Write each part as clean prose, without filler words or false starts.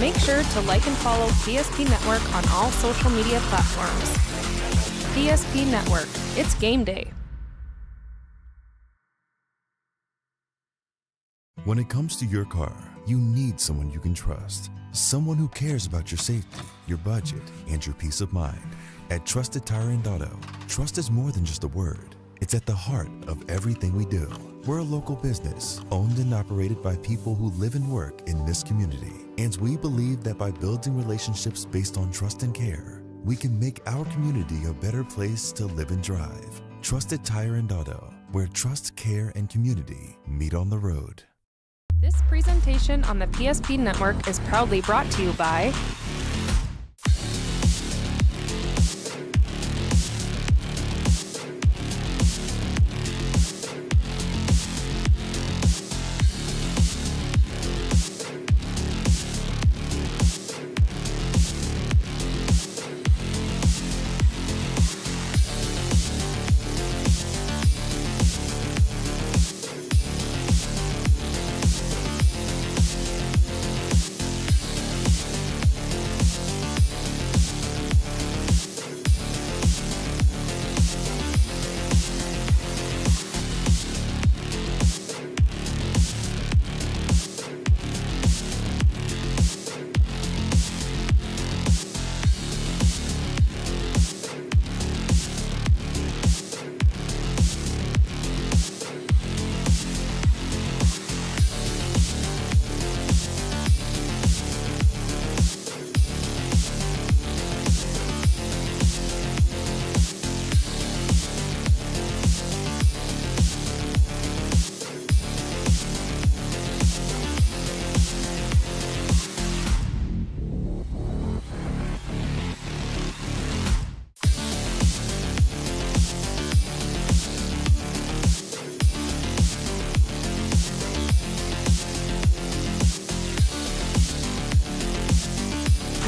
Make sure to like and follow PSP Network on all social media platforms. PSP Network, it's game day. When it comes to your car, you need someone you can trust. Someone who cares about your safety, your budget, and your peace of mind. At Trusted Tire and Auto, trust is more than just a word. It's at the heart of everything we do. We're a local business, owned and operated by people who live and work in this community. And we believe that by building relationships based on trust and care, we can make our community a better place to live and drive. Trusted Tire and Auto, where trust, care, and community meet on the road. This presentation on the PSP Network is proudly brought to you by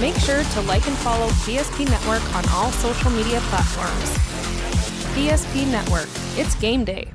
Make sure to like and follow PSP Network on all social media platforms. PSP Network, it's game day.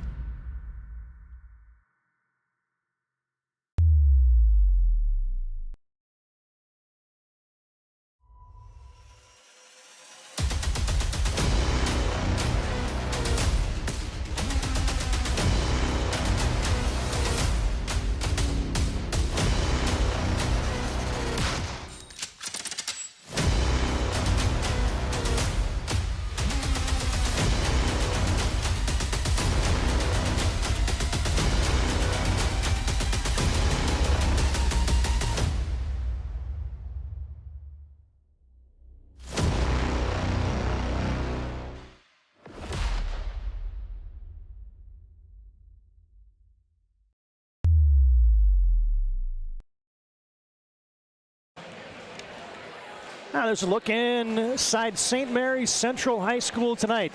Now there's a look inside St. Mary's Central High School tonight.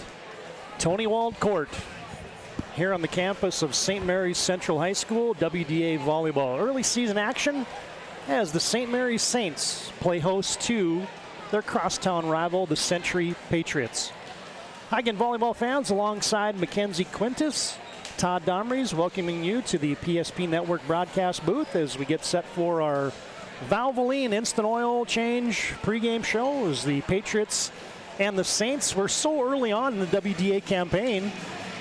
Tony Wald Court here on the campus of St. Mary's Central High School, WDA Volleyball. Early season action as the St. Mary's Saints play host to their crosstown rival, the Century Patriots. Hi again, volleyball fans, alongside Mackenzie Quintus, Todd Domries, welcoming you to the PSP Network broadcast booth as we get set for our Valvoline Instant Oil Change pregame show as the Patriots and the Saints were so early on in the WDA campaign.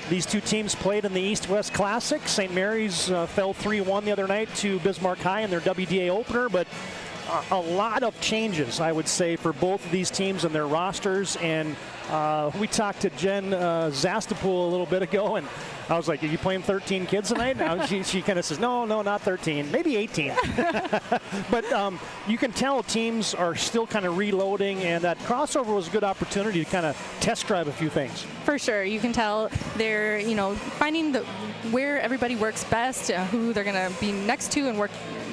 These two teams played in the East-West Classic. St. Mary's fell 3-1 the other night to Bismarck High in their WDA opener, but a lot of changes, I would say, for both of these teams and their rosters. And we talked to Jen Zastapool a little bit ago, and I was like, are you playing 13 kids tonight? Now she kind of says, no, not 13, maybe 18. But you can tell teams are still kind of reloading, and that crossover was a good opportunity to kind of test drive a few things. For sure. You can tell they're, finding where everybody works best, who they're going to be next to and work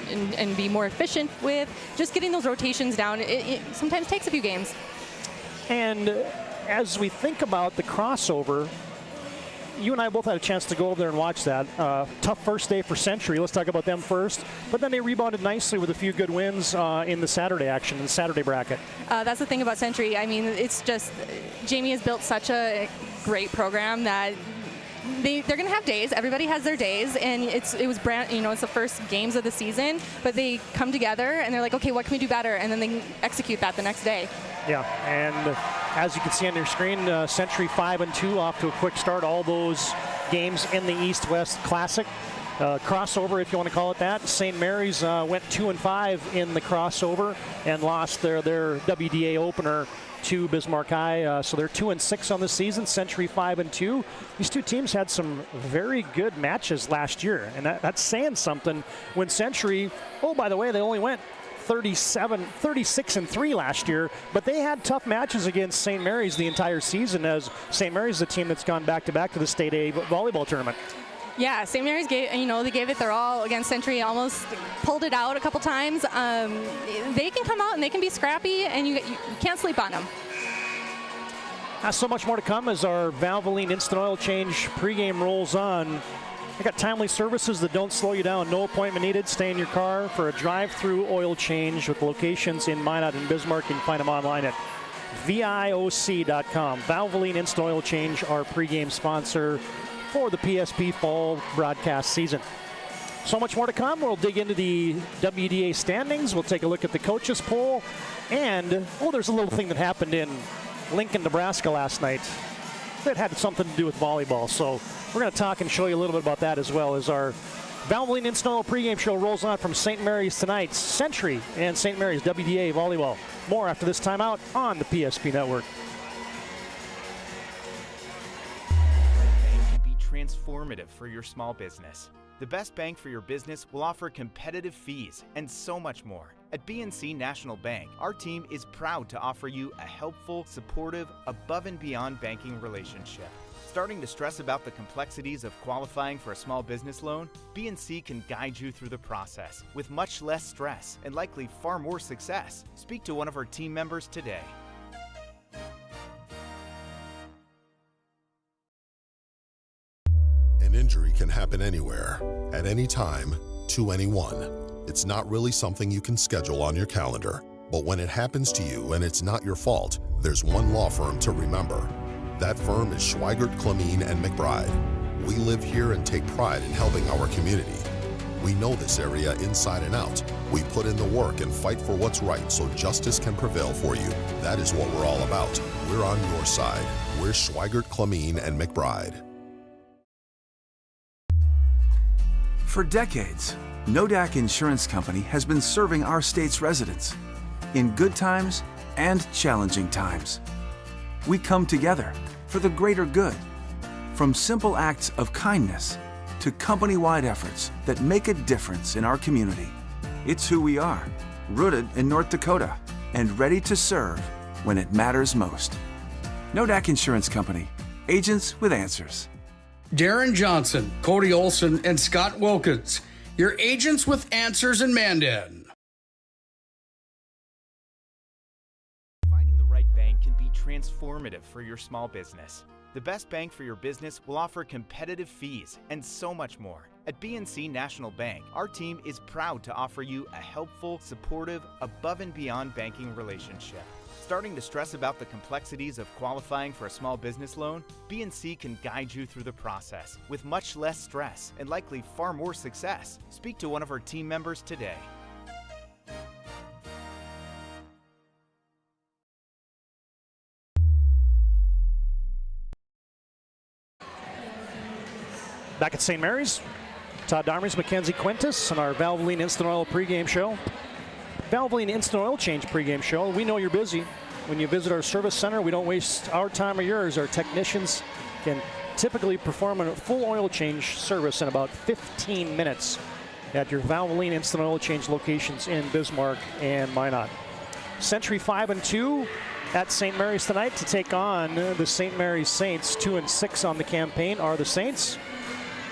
and be more efficient with. Just getting those rotations down, it sometimes takes a few games. And as we think about the crossover, you and I both had a chance to go over there and watch that. Tough first day for Century. Let's talk about them first. But then they rebounded nicely with a few good wins in the Saturday action, in the Saturday bracket. That's the thing about Century. I mean, it's just Jamie has built such a great program that they're going to have days. Everybody has their days, and it's the first games of the season, but they come together and they're like, okay, what can we do better? And then they execute that the next day. Yeah, and as you can see on your screen, Century 5-2 off to a quick start. All those games in the East-West Classic. Crossover, if you want to call it that. St. Mary's went 2-5 in the crossover and lost their WDA opener to Bismarck High. So they're 2-6 on the season. Century 5-2. These two teams had some very good matches last year, and that's saying something. When Century, oh, by the way, they only went 36-3 last year, but they had tough matches against St. Mary's the entire season, as St. Mary's is a team that's gone back-to-back to the State A volleyball tournament. Yeah, St. Mary's gave it their all against Century, almost pulled it out a couple times. They can come out and they can be scrappy, and you can't sleep on them. So much more to come as our Valvoline Instant Oil Change pregame rolls on. I got timely services that don't slow you down. No appointment needed. Stay in your car for a drive-through oil change with locations in Minot and Bismarck. You can find them online at VIOC.com. Valvoline Instant Oil Change, our pregame sponsor for the PSP fall broadcast season. So much more to come. We'll dig into the WDA standings. We'll take a look at the coaches poll. And, there's a little thing that happened in Lincoln, Nebraska last night that had something to do with volleyball. So we're going to talk and show you a little bit about that, as well as our Valvoline Instant Oil pregame show rolls on from St. Mary's tonight. Century and St. Mary's WDA volleyball. More after this timeout on the PSP Network. Can be transformative for your small business. The best bank for your business will offer competitive fees and so much more. At BNC National Bank, our team is proud to offer you a helpful, supportive, above and beyond banking relationship. Starting to stress about the complexities of qualifying for a small business loan? BNC can guide you through the process with much less stress and likely far more success. Speak to one of our team members today. An injury can happen anywhere, at any time, to anyone. It's not really something you can schedule on your calendar. But when it happens to you and it's not your fault, there's one law firm to remember. That firm is Schweigert, Clemene, and McBride. We live here and take pride in helping our community. We know this area inside and out. We put in the work and fight for what's right so justice can prevail for you. That is what we're all about. We're on your side. We're Schweigert, Clemene, and McBride. For decades, Nodak Insurance Company has been serving our state's residents in good times and challenging times. We come together for the greater good, from simple acts of kindness to company-wide efforts that make a difference in our community. It's who we are, rooted in North Dakota and ready to serve when it matters most. Nodak Insurance Company, agents with answers. Darren Johnson, Cody Olson, and Scott Wilkins, your agents with answers in Mandan. Finding the right bank can be transformative for your small business. The best bank for your business will offer competitive fees and so much more. At BNC National Bank, our team is proud to offer you a helpful, supportive, above and beyond banking relationship. Starting to stress about the complexities of qualifying for a small business loan? BNC can guide you through the process with much less stress and likely far more success. Speak to one of our team members today. Back at St. Mary's, Todd Darmers, Mackenzie Quintus, and our Valvoline Instant Oil pregame show. Valvoline Instant Oil Change pregame show. We know you're busy. When you visit our service center, we don't waste our time or yours. Our technicians can typically perform a full oil change service in about 15 minutes at your Valvoline Instant Oil Change locations in Bismarck and Minot. Century 5-2 at St. Mary's tonight to take on the St. Mary's Saints. 2-6 on the campaign are the Saints.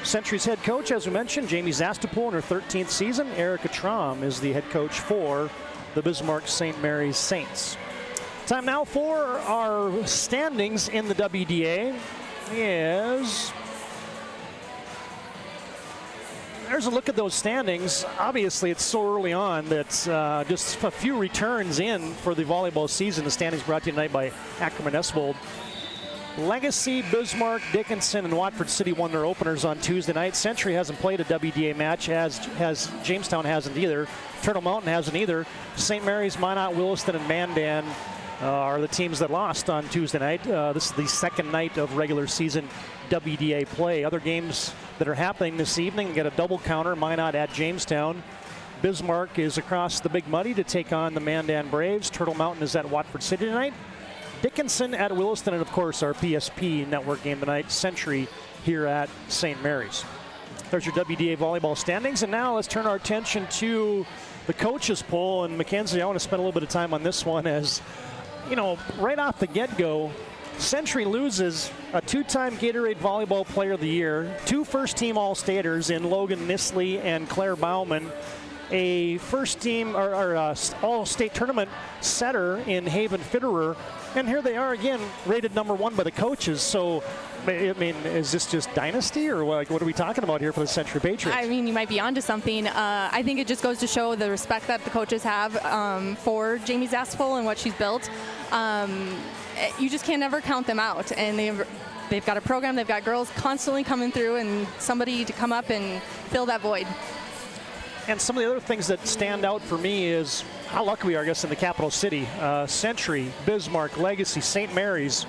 Century's head coach, as we mentioned, Jamie Zastapol in her 13th season. Erica Traum is the head coach for the Bismarck St. Mary's Saints. Time now for our standings in the WDA. There's a look at those standings. Obviously, it's so early on that just a few returns in for the volleyball season. The standings brought to you tonight by Ackerman Esbold. Legacy, Bismarck, Dickinson, and Watford City won their openers on Tuesday night. Century hasn't played a WDA match, as Jamestown hasn't either. Turtle Mountain hasn't either. St. Mary's, Minot, Williston, and Mandan are the teams that lost on Tuesday night. This is the second night of regular season WDA play. Other games that are happening this evening, get a double counter. Minot at Jamestown. Bismarck is across the Big Muddy to take on the Mandan Braves. Turtle Mountain is at Watford City tonight. Dickinson at Williston, and of course our PSP network game tonight, Century here at St. Mary's. There's your WDA volleyball standings, and now let's turn our attention to the coaches poll. And Mackenzie, I want to spend a little bit of time on this one, as you know, right off the get-go, Century loses a two-time Gatorade Volleyball Player of the Year, 2 first-team All-Staters in Logan Nisley and Claire Bauman, a first-team or All-State Tournament setter in Haven Fitterer, and here they are again, rated number 1 by the coaches. So, I mean, is this just dynasty, or what are we talking about here for the Century Patriots? I mean, you might be onto something. I think it just goes to show the respect that the coaches have for Jamie Zastful and what she's built. You just can't ever count them out, and they've got a program, they've got girls constantly coming through, and somebody to come up and fill that void. And some of the other things that stand out for me is how lucky we are, I guess, in the capital city. Century, Bismarck, Legacy, St. Mary's,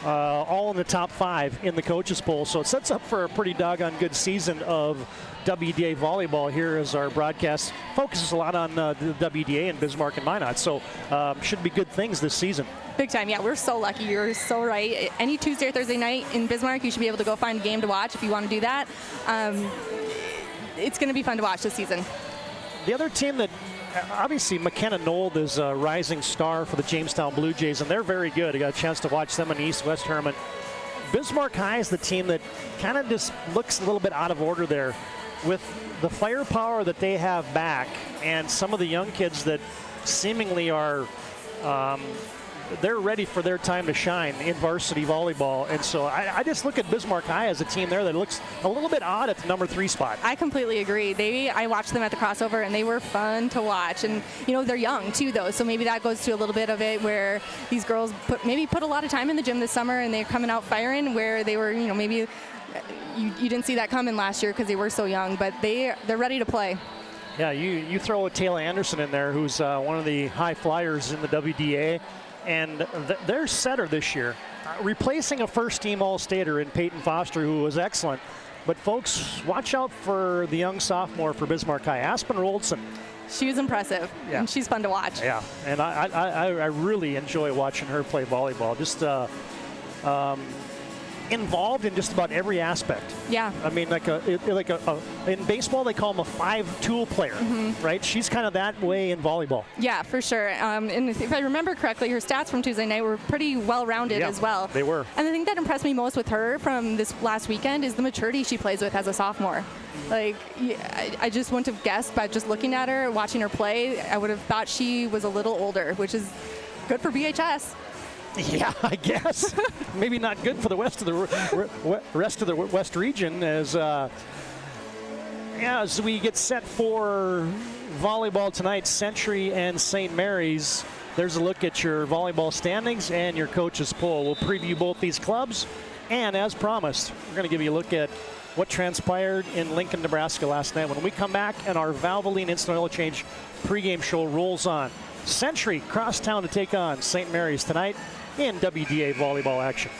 all in the top 5 in the coaches poll. So it sets up for a pretty doggone good season of WDA volleyball here, as our broadcast focuses a lot on the WDA and Bismarck and Minot. So should be good things this season. Big time, yeah. We're so lucky. You're so right. Any Tuesday or Thursday night in Bismarck, you should be able to go find a game to watch if you want to do that. It's going to be fun to watch this season. The other team that, obviously, McKenna Nold is a rising star for the Jamestown Blue Jays, and they're very good. I got a chance to watch them in the East-West tournament. Bismarck High is the team that kind of just looks a little bit out of order there, with the firepower that they have back and some of the young kids that seemingly are they're ready for their time to shine in varsity volleyball. And so I just look at Bismarck High as a team there that looks a little bit odd at the number 3 spot. I completely agree. I watched them at the crossover, and they were fun to watch. And, you know, they're young, too, though. So maybe that goes to a little bit of it where these girls put a lot of time in the gym this summer, and they're coming out firing, where they were, you know, maybe you didn't see that coming last year because they were so young. But they're ready to play. Yeah, you throw a Taylor Anderson in there, who's one of the high flyers in the WDA. And their setter this year, replacing a first-team All-Stater in Peyton Foster, who was excellent. But, folks, watch out for the young sophomore for Bismarck High, Aspen Roldson. She was impressive, and she's fun to watch. Yeah, and I really enjoy watching her play volleyball. Just involved in just about every aspect. Yeah. I mean, in baseball they call him a 5-tool player, right? She's kind of that way in volleyball. Yeah, for sure. And if I remember correctly, her stats from Tuesday night were pretty well-rounded as well. They were. And the thing that impressed me most with her from this last weekend is the maturity she plays with as a sophomore. Like, I just wouldn't have guessed by just looking at her, watching her play. I would have thought she was a little older, which is good for BHS. Yeah, I guess. Maybe not good for the rest of the West region, as we get set for volleyball tonight, Century and St. Mary's. There's a look at your volleyball standings and your coaches poll. We'll preview both these clubs, and as promised, we're going to give you a look at what transpired in Lincoln, Nebraska last night when we come back and our Valvoline Instant Oil Change pregame show rolls on. Century cross town to take on St. Mary's tonight in WDA volleyball action.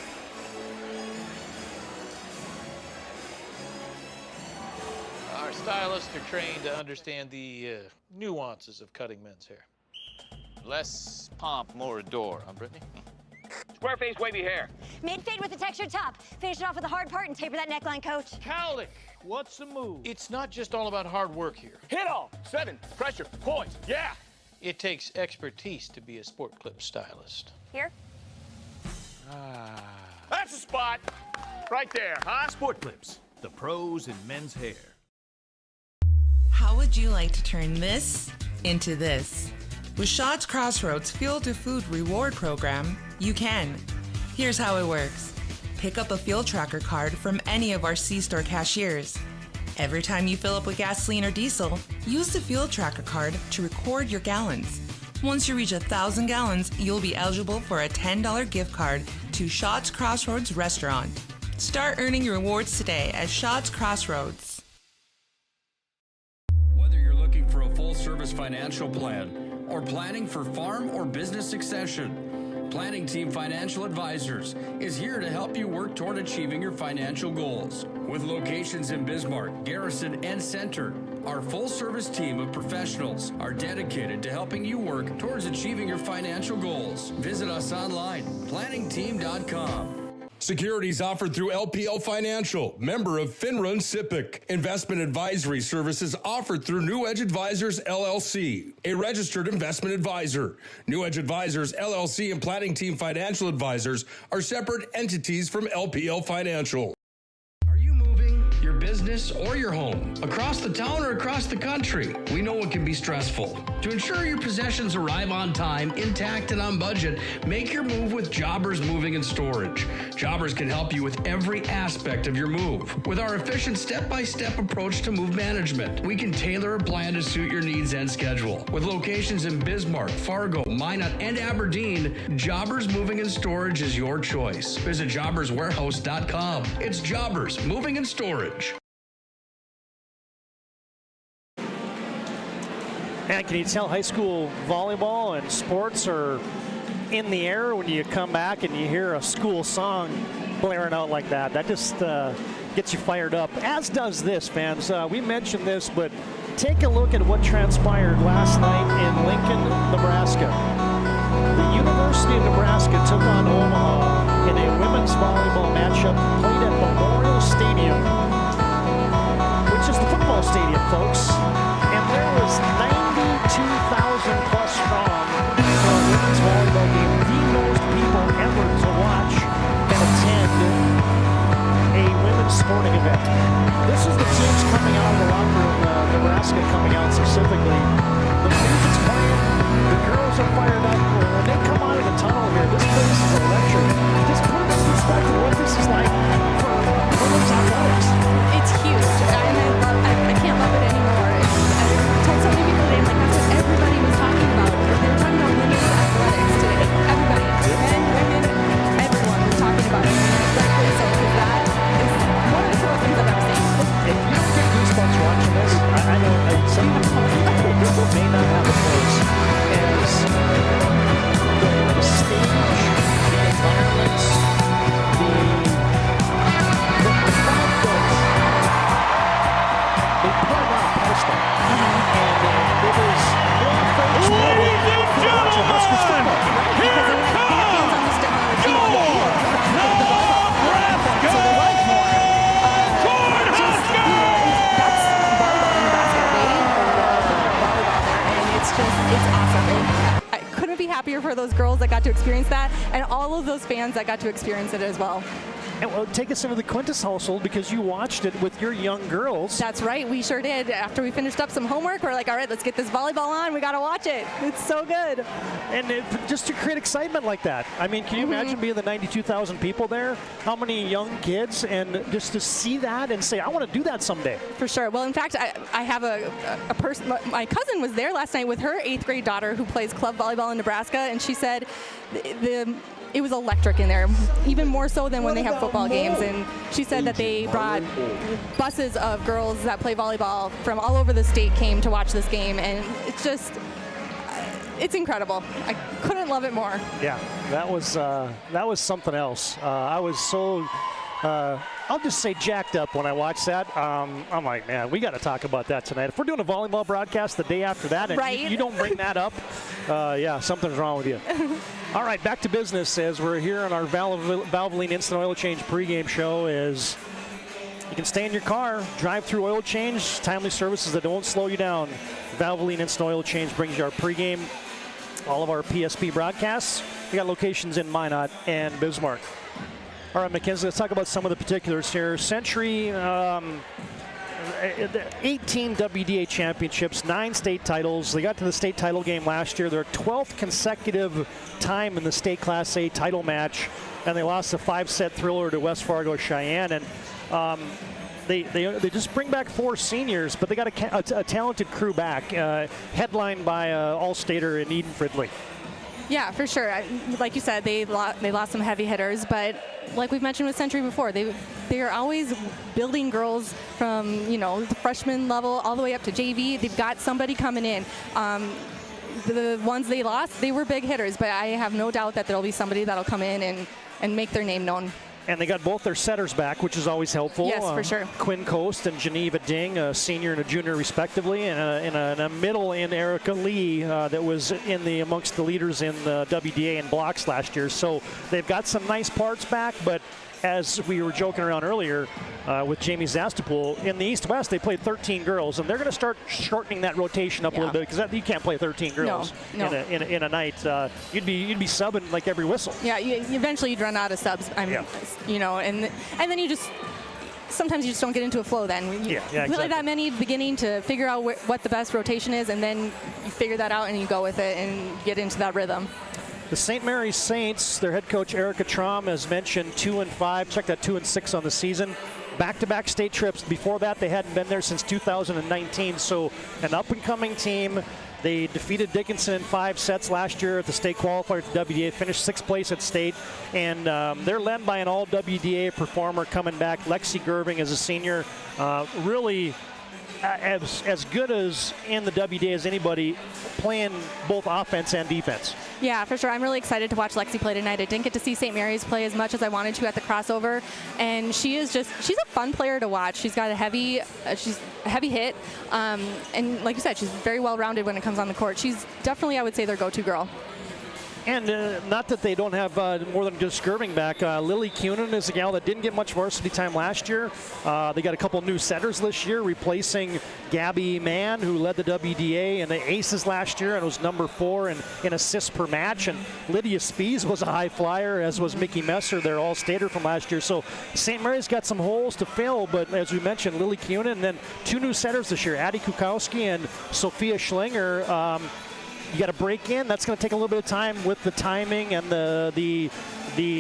Our stylists are trained to understand the nuances of cutting men's hair. Less pomp, more adore, huh, Brittany? Square face, wavy hair. Mid-fade with a textured top. Finish it off with the hard part and taper that neckline, coach. Cowlick, what's the move? It's not just all about hard work here. Hit all. 7. Pressure. Points. Yeah. It takes expertise to be a sport clip stylist. Here? That's the spot. Right there, huh? Sport Clips, the pros in men's hair. How would you like to turn this into this? With Shaw's Crossroads Fuel to Food Reward Program, you can. Here's how it works. Pick up a fuel tracker card from any of our C-store cashiers. Every time you fill up with gasoline or diesel, use the fuel tracker card to record your gallons. Once you reach 1,000 gallons, you'll be eligible for a $10 gift card to Shots Crossroads Restaurant. Start earning your rewards today at Shots Crossroads. Whether you're looking for a full-service financial plan or planning for farm or business succession, Planning Team Financial Advisors is here to help you work toward achieving your financial goals. With locations in Bismarck, Garrison, and Center, our full-service team of professionals are dedicated to helping you work towards achieving your financial goals. Visit us online, planningteam.com. Securities offered through LPL Financial, member of FINRA and SIPC. Investment advisory services offered through New Edge Advisors, LLC, a registered investment advisor. New Edge Advisors, LLC, and Planning Team Financial Advisors are separate entities from LPL Financial. Your business or your home, across the town or across the country, we know it can be stressful. To ensure your possessions arrive on time, intact, and on budget, make your move with Jobbers Moving and Storage. Jobbers can help you with every aspect of your move. With our efficient step-by-step approach to move management, we can tailor a plan to suit your needs and schedule. With locations in Bismarck, Fargo, Minot, and Aberdeen, Jobbers Moving and Storage is your choice. Visit jobberswarehouse.com. It's Jobbers Moving and Storage. And can you tell high school volleyball and sports are in the air when you come back and you hear a school song blaring out like that? That just gets you fired up, as does this, fans. We mentioned this, but take a look at what transpired last night in Lincoln, Nebraska. The University of Nebraska took on Omaha in a women's volleyball matchup played at Memorial Stadium, which is the football stadium, folks. And there was 92,000 plus strong for a women's volleyball game. The most people ever to watch and attend a women's sporting event. This is the teams coming out of the locker room, Nebraska coming out specifically. The music's playing, the girls are fired up. When they come out of the tunnel here, this place is electric. Just put in perspective what this is like for women's athletics. It's huge. I can't love it anymore. I told so many people today, like, that's what everybody was talking about. They were talking about women's athletics today. Everybody, men, women, everyone was talking about it. Rightfully so, because that is one of the coolest things I've ever seen. If you don't get goosebumps watching this, I know some people may not have a place as the stage, the environments, the fact that they put it on a pedestal. And it is more folks watching Huskers football. Because they have fans on the team on the field. So they like more. It's awesome. I couldn't be happier for those girls that got to experience that and all of those fans that got to experience it as well. And well, take us into the Quintus household because you watched it with your young girls. That's right, we sure did. After we finished up some homework, we're like, all right, let's get this volleyball on. We got to watch it. It's so good. And just to create excitement like that. I mean, can you imagine being the 92,000 people there? How many young kids? And just to see that and say, I want to do that someday. For sure. Well, in fact, I have a person, my cousin was there last night with her 8th grade daughter who plays club volleyball in Nebraska, and she said it was electric in there, even more so than when they have football games. And she said that they brought buses of girls that play volleyball from all over the state came to watch this game, and it's incredible. I couldn't love it more. Yeah, that was something else. I was so I'll just say jacked up when I watched that. I'm like, man, we got to talk about that tonight. If we're doing a volleyball broadcast the day after that and right? you don't bring that up, yeah, something's wrong with you. All right, back to business as we're here on our Valvoline Instant Oil Change pregame show. Is you can stay in your car, drive through oil change, timely services that don't slow you down. Valvoline Instant Oil Change brings you our pregame, all of our PSP broadcasts. We got locations in Minot and Bismarck. All right, Mackenzie, let's talk about some of the particulars here. Century, 18 WDA championships, 9 state titles. They got to the state title game last year. Their 12th consecutive time in the state Class A title match, and they lost a 5-set thriller to West Fargo Cheyenne. And they just bring back 4 seniors, but they got a talented crew back, headlined by All-Stater and Eden Fridley. Yeah, for sure. Like you said, they lost some heavy hitters, but like we've mentioned with Century before, they are always building girls from the freshman level all the way up to JV. They've got somebody coming in. The ones they lost, they were big hitters, but I have no doubt that there'll be somebody that'll come in and make their name known. And they got both their setters back, which is always helpful. Yes, for sure. Quinn Coast and Geneva Ding, a senior and a junior respectively, and a middle in Erica Lee that was amongst the leaders in the WDA in blocks last year. So they've got some nice parts back, but as we were joking around earlier with Jamie Zastapul, in the East-West they played 13 girls, and they're going to start shortening that rotation up a little bit, because you can't play 13 girls in a night. You'd be subbing like every whistle. Yeah, eventually you'd run out of subs. And then you just sometimes you just don't get into a flow. Then you play that many at the beginning to figure out what the best rotation is, and then you figure that out and you go with it and get into that rhythm. The St. Mary's Saints, their head coach Erica Traum has mentioned 2-5. Check that 2-6 on the season. Back-to-back state trips. Before that, they hadn't been there since 2019. So an up-and-coming team. They defeated Dickinson in 5 sets last year at the state qualifier at the WDA. Finished 6th place at state, and they're led by an all-WDA performer coming back. Lexi Gerving as a senior, really. As good as in the WDA as anybody, playing both offense and defense. Yeah, for sure. I'm really excited to watch Lexi play tonight. I didn't get to see St. Mary's play as much as I wanted to at the crossover, and she's a fun player to watch. She's got a heavy hit, and like you said, she's very well-rounded when it comes on the court. She's definitely, I would say, their go-to girl. And not that they don't have more than just Skirving back. Lily Cunin is a gal that didn't get much varsity time last year. They got a couple new setters this year, replacing Gabby Mann, who led the WDA in the aces last year and was number 4 in assists per match. And Lydia Spies was a high flyer, as was Mickey Messer, their all-stater from last year. So St. Mary's got some holes to fill, but as we mentioned, Lily Cunin, and then 2 new setters this year, Addie Kukowski and Sophia Schlinger. You got to break in. That's going to take a little bit of time with the timing and the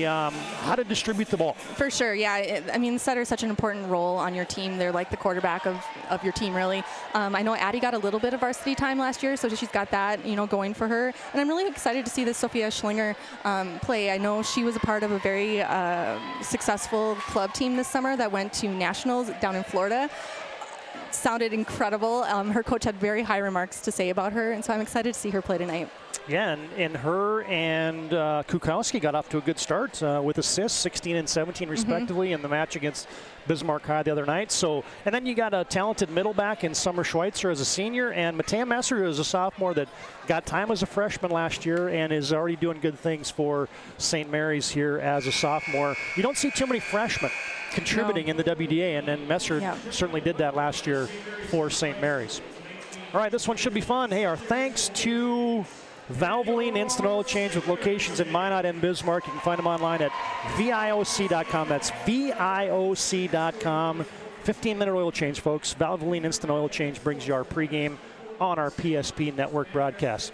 how to distribute the ball. For sure, yeah. The setter is such an important role on your team. They're like the quarterback of your team, really. I know Addie got a little bit of varsity time last year, so she's got that, going for her. And I'm really excited to see this Sophia Schlinger play. I know she was a part of a very successful club team this summer that went to nationals down in Florida. Sounded incredible. Her coach had very high remarks to say about her, and so I'm excited to see her play tonight. Yeah, and her and Kukowski got off to a good start with assists, 16 and 17 respectively, in the match against Bismarck High the other night. So, and then you got a talented middle back in Summer Schweitzer as a senior, and Matea Messer is a sophomore that got time as a freshman last year and is already doing good things for St. Mary's here as a sophomore. You don't see too many freshmen contributing in the WDA, and then Messer certainly did that last year for St. Mary's. All right, this one should be fun. Hey, our thanks to Valvoline Instant Oil Change with locations in Minot and Bismarck. You can find them online at VIOC.com. That's VIOC.com. 15-minute oil change, folks. Valvoline Instant Oil Change brings you our pregame on our PSP network broadcast.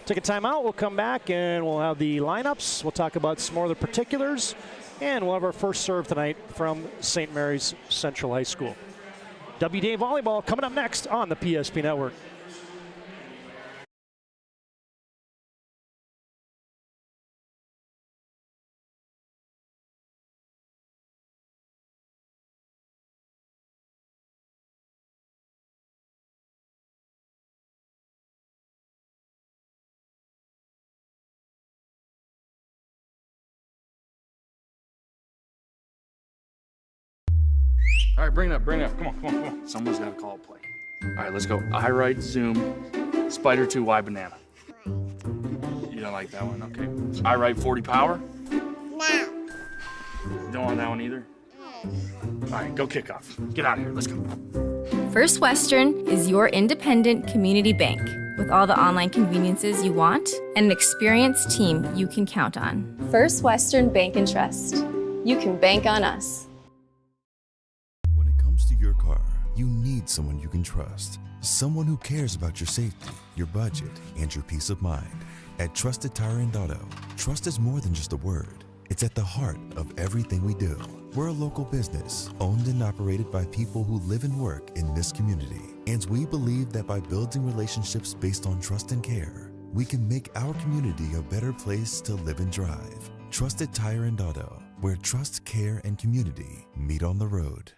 Take a timeout. We'll come back and we'll have the lineups. We'll talk about some more of the particulars. And we'll have our first serve tonight from St. Mary's Central High School. WDA Volleyball coming up next on the PSP Network. All right, bring it up. Come on. Someone's got to call a play. All right, let's go. I right, zoom, spider 2, Y banana. You don't like that one? Okay. I right, 40 power? No. You don't want that one either? All right, go kick off. Get out of here. Let's go. First Western is your independent community bank with all the online conveniences you want and an experienced team you can count on. First Western Bank and Trust. You can bank on us. Your car, you need someone you can trust. Someone who cares about your safety, your budget, and your peace of mind. At Trusted Tire and Auto, trust is more than just a word. It's It's at the heart of everything we do. We're a local business owned and operated by people who live and work in this community. And we believe that by building relationships based on trust and care, we can make our community a better place to live and drive. Trusted Tire and Auto, where trust, care, and community meet on the road.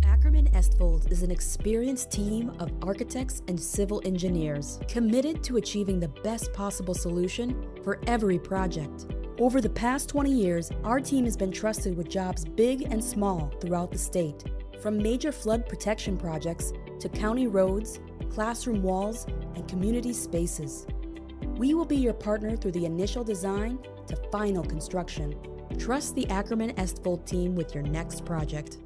Ackerman Estfold is an experienced team of architects and civil engineers committed to achieving the best possible solution for every project. Over the past 20 years, our team has been trusted with jobs big and small throughout the state, from major flood protection projects to county roads, classroom walls, and community spaces. We will be your partner through the initial design to final construction. Trust the Ackerman Estfold team with your next project.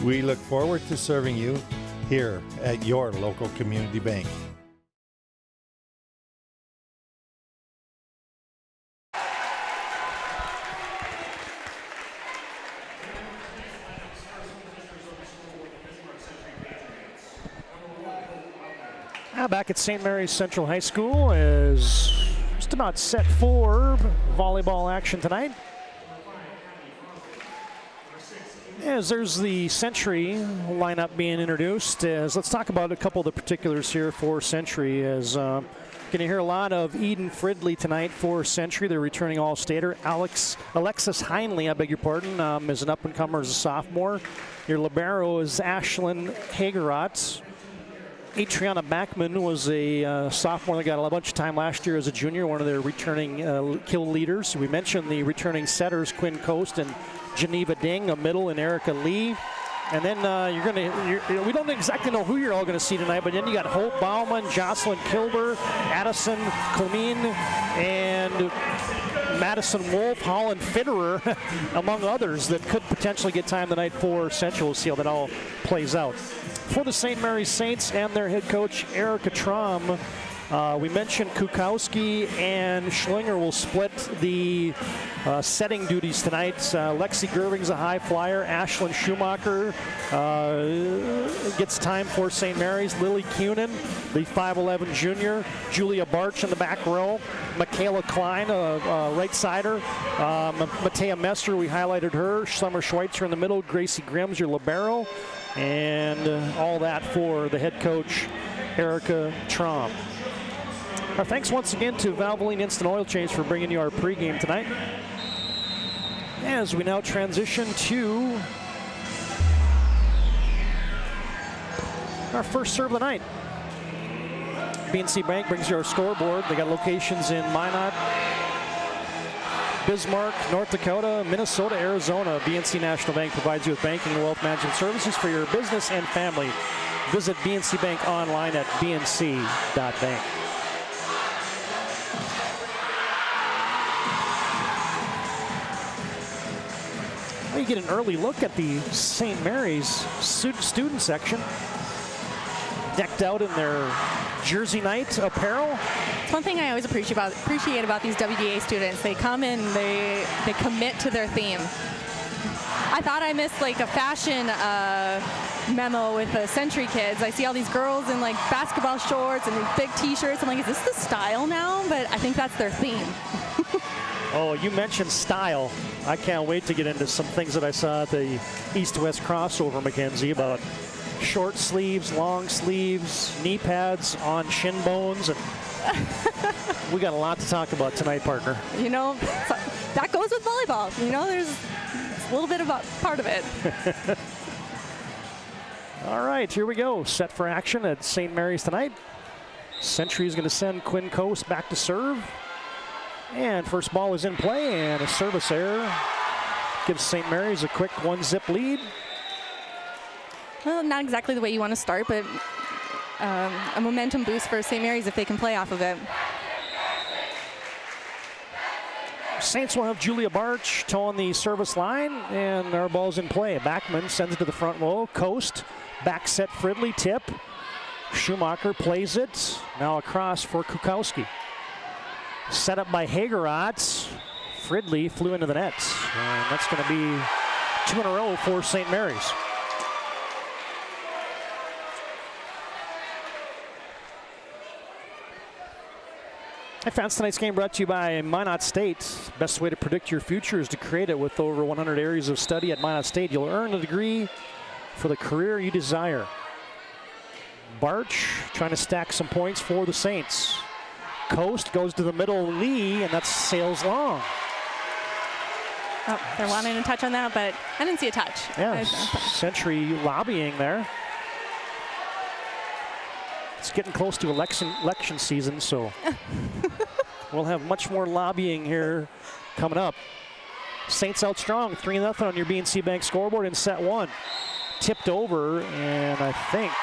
We look forward to serving you here at your local community bank. Now back at St. Mary's Central High School is just about set for volleyball action tonight. As there's the Century lineup being introduced, let's talk about a couple of the particulars here for Century. As going to hear a lot of Eden Fridley tonight for Century. They're returning All-Stater. Alexis Heinley, I beg your pardon, is an up-and-comer as a sophomore. Your libero is Ashlyn Hagerot. Adriana Backman was a sophomore that got a bunch of time last year as a junior, one of their returning kill leaders. We mentioned the returning setters, Quinn Coast and Geneva Ding, a middle, and Erica Lee. And then we don't exactly know who you're all going to see tonight, but then you got Hope Bauman, Jocelyn Kilber, Addison Clemine, and Madison Wolf, Holland Fitterer, among others that could potentially get time tonight for Central. We'll see how that all plays out. For the St. Mary's Saints and their head coach, Erica Traum, we mentioned Kukowski and Schlinger will split the setting duties tonight. Lexi Gerving's a high flyer. Ashlyn Schumacher gets time for St. Mary's. Lily Cunin, the 5'11 junior. Julia Barch in the back row. Michaela Klein, a right-sider. Matea Messer, we highlighted her. Summer Schweitzer in the middle. Gracie Grimm's your libero. And all that for the head coach, Erica Traum. Our thanks once again to Valvoline Instant Oil Change for bringing you our pregame tonight. As we now transition to our first serve of the night. BNC Bank brings you our scoreboard. They got locations in Minot, Bismarck, North Dakota, Minnesota, Arizona. BNC National Bank provides you with banking and wealth management services for your business and family. Visit BNC Bank online at bnc.bank. You get an early look at the St. Mary's student section, decked out in their Jersey night apparel. It's one thing I always appreciate about these WDA students. They come in, they commit to their theme. I thought I missed like a fashion memo with the Century kids. I see all these girls in like basketball shorts and big t-shirts. I'm like, is this the style now? But I think that's their theme. Oh, you mentioned style. I can't wait to get into some things that I saw at the East-West crossover, Mackenzie, about short sleeves, long sleeves, knee pads on shin bones. And we got a lot to talk about tonight, partner. You know, that goes with volleyball. You know, there's a little bit about part of it. All right, here we go. Set for action at St. Mary's tonight. Century is going to send Quinn Coast back to serve. And first ball is in play, and a service error gives St. Mary's a quick 1-zip lead. Well, not exactly the way you want to start, but a momentum boost for St. Mary's if they can play off of it. Saints will have Julia Barch towing the service line, and our ball's in play. Backman sends it to the front row. Coast, back set Fridley, tip. Schumacher plays it. Now across for Kukowski. Set up by Hagerot. Fridley flew into the net. And that's going to be 2 in a row for St. Mary's. Hey fans, tonight's game brought to you by Minot State. Best way to predict your future is to create it. With over 100 areas of study at Minot State, you'll earn a degree for the career you desire. Barch trying to stack some points for the Saints. Coast goes to the middle, Lee, and that sails long. Oh, they're wanting to touch on that, but I didn't see a touch. Yeah, Century lobbying there. It's getting close to election season, so we'll have much more lobbying here coming up. Saints out strong, 3-0 on your BNC Bank scoreboard in set 1. Tipped over, and I think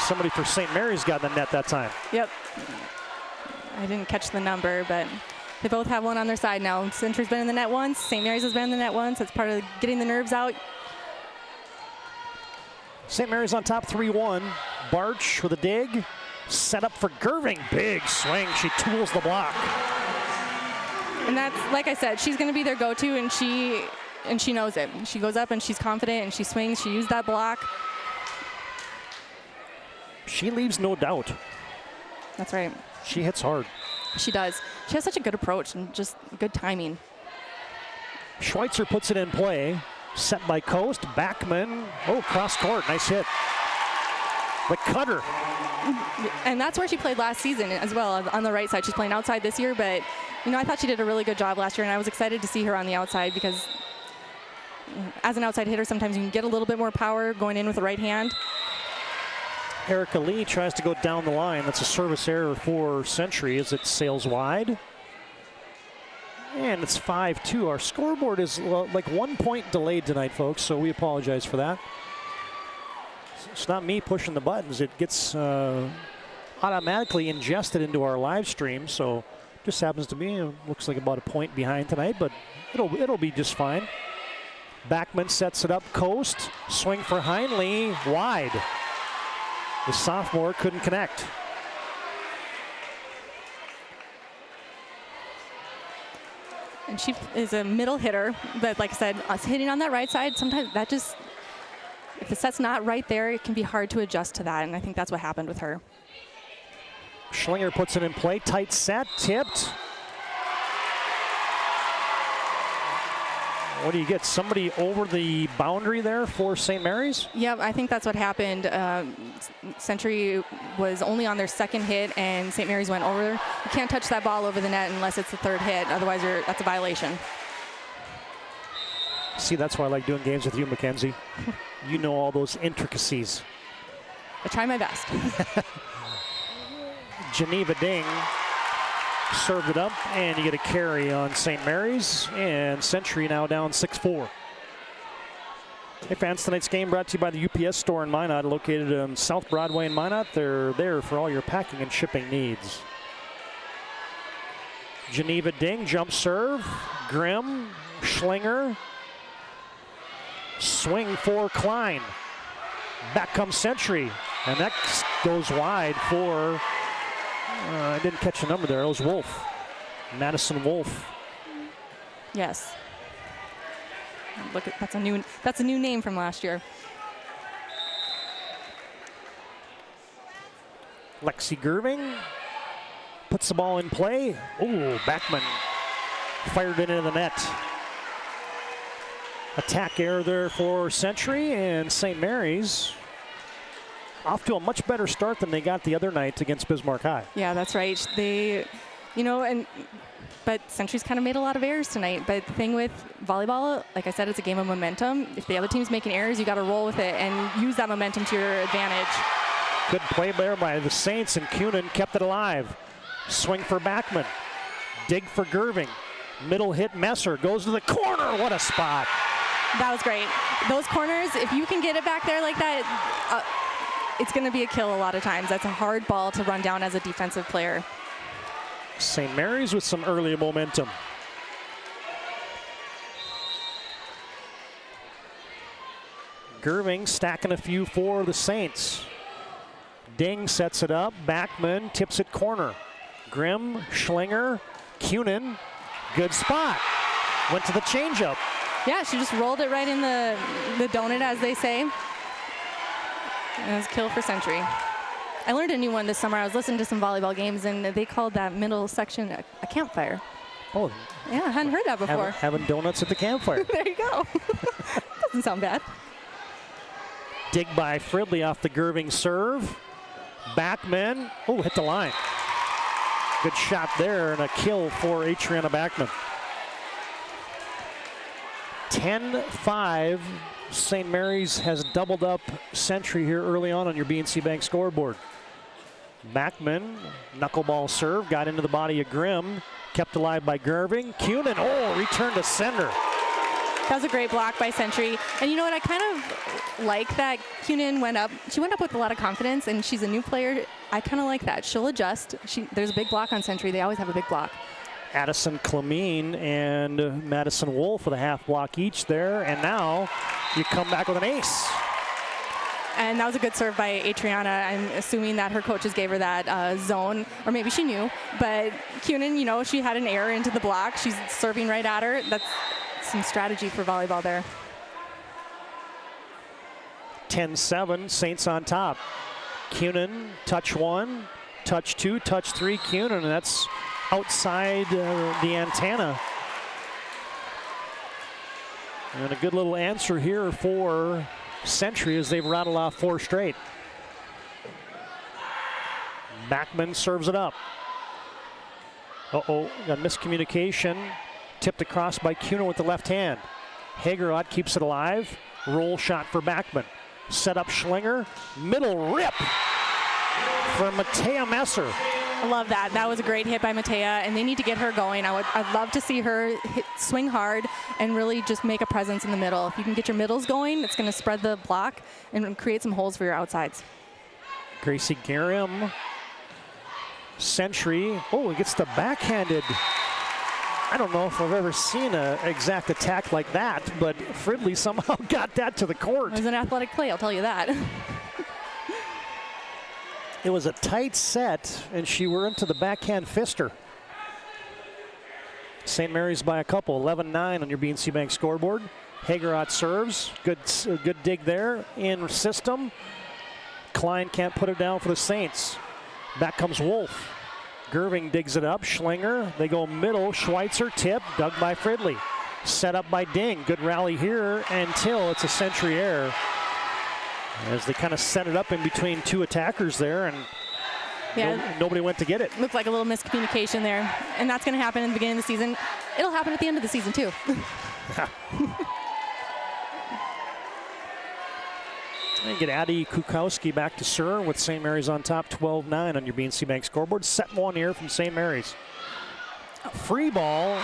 somebody for St. Mary's got in the net that time. Yep. I didn't catch the number, but they both have one on their side now. Century's been in the net once, St. Mary's has been in the net once. It's part of getting the nerves out. St. Mary's on top 3-1. Barch with a dig. Set up for Gerving. Big swing. She tools the block. And that's, like I said, she's going to be their go-to, and she knows it. She goes up and she's confident and she swings. She used that block. She leaves no doubt. That's right. She hits hard. She does. She has such a good approach and just good timing. Schweitzer puts it in play. Set by Coast. Backman. Oh, cross court. Nice hit. The cutter. And that's where she played last season as well, on the right side. She's playing outside this year, but I thought she did a really good job last year, and I was excited to see her on the outside because as an outside hitter, sometimes you can get a little bit more power going in with the right hand. Erica Lee tries to go down the line. That's a service error for Century as it sails wide. And it's 5-2. Our scoreboard is like 1 point delayed tonight, folks, so we apologize for that. It's not me pushing the buttons. It gets automatically ingested into our live stream, so just happens to be, looks like about a point behind tonight, but it'll be just fine. Backman sets it up. Coast, swing for Heinle, wide. The sophomore couldn't connect. And she is a middle hitter, but like I said, us hitting on that right side, sometimes that just, if the set's not right there, it can be hard to adjust to that, and I think that's what happened with her. Schlinger puts it in play, tight set, tipped. What do you get? Somebody over the boundary there for St. Mary's? Yeah, I think that's what happened. Century was only on their second hit, and St. Mary's went over. You can't touch that ball over the net unless it's the third hit. Otherwise, that's a violation. See, that's why I like doing games with you, Mackenzie. You know all those intricacies. I try my best. Geneva Ding served it up, and you get a carry on St. Mary's, and Century now down 6-4. Hey fans, tonight's game brought to you by the UPS store in Minot, located on South Broadway in Minot. They're there for all your packing and shipping needs. Geneva Ding, jump serve, Grimm, Schlinger, swing for Klein. Back comes Century, and that goes wide for, I didn't catch the number there, it was Wolf. Madison Wolf. Yes. Look, that's a new name from last year. Lexi Gerving puts the ball in play. Oh, Backman fired it into the net. Attack error there for Century, and St. Mary's off to a much better start than they got the other night against Bismarck High. Yeah, that's right. They, but Century's kind of made a lot of errors tonight. But the thing with volleyball, like I said, it's a game of momentum. If the other team's making errors, you got to roll with it and use that momentum to your advantage. Good play there by the Saints, and Kunin kept it alive. Swing for Backman. Dig for Gerving. Middle hit Messer. Goes to the corner. What a spot. That was great. Those corners, if you can get it back there like that, it's going to be a kill a lot of times. That's a hard ball to run down as a defensive player. St. Mary's with some early momentum. Gerving stacking a few for the Saints. Ding sets it up. Backman tips it corner. Grimm, Schlinger, Kunin. Good spot. Went to the changeup. Yeah, she just rolled it right in the donut, as they say. And it was kill for Century. I learned a new one this summer. I was listening to some volleyball games, and they called that middle section a campfire. Oh. Yeah, I hadn't heard that before. Having donuts at the campfire. There you go. Doesn't sound bad. Dig by Fridley off the Gerving serve. Backman. Oh, hit the line. Good shot there and a kill for Adriana Backman. 10-5. St. Mary's has doubled up Century here early on your BNC Bank scoreboard. Backman, knuckleball serve, got into the body of Grimm, kept alive by Gerving. Kunin, return to sender. That was a great block by Century. And you know what, I kind of like that Kunin went up. She went up with a lot of confidence, and she's a new player. I kind of like that. She'll adjust. There's a big block on Century. They always have a big block. Addison Clemene and Madison Wolf with a half block each there. And now you come back with an ace. And that was a good serve by Adriana. I'm assuming that her coaches gave her that zone, or maybe she knew. But Kunin, she had an error into the block. She's serving right at her. That's some strategy for volleyball there. 10-7, Saints on top. Kunin, touch one, touch two, touch three, Kunin, and that's outside the antenna. And a good little answer here for Century as they've rattled off 4 straight. Backman serves it up. Got miscommunication. Tipped across by Kunin with the left hand. Hagerot keeps it alive. Roll shot for Backman. Set up Schlinger. Middle rip for Matea Messer. I love that. That was a great hit by Matea, and they need to get her going. I'd love to see her swing hard and really just make a presence in the middle. If you can get your middles going, it's going to spread the block and create some holes for your outsides. Gracie Garim. Century. It gets the backhanded. I don't know if I've ever seen an exact attack like that, but Fridley somehow got that to the court. It was an athletic play, I'll tell you that. It was a tight set, and she were into the backhand fister. St. Mary's by a couple, 11-9 on your BNC Bank scoreboard. Hagerot serves, good dig there in system. Klein can't put it down for the Saints. Back comes Wolf. Gerving digs it up, Schlinger, they go middle, Schweitzer tip, dug by Fridley. Set up by Ding, good rally here until it's a Century error. As they kind of set it up in between 2 attackers there, and nobody went to get it. Looked like a little miscommunication there, and that's going to happen in the beginning of the season. It'll happen at the end of the season too. And get Addie Kukowski back to serve with St. Mary's on top, 12-9 on your BNC Bank scoreboard. Set one here from St. Mary's. Free ball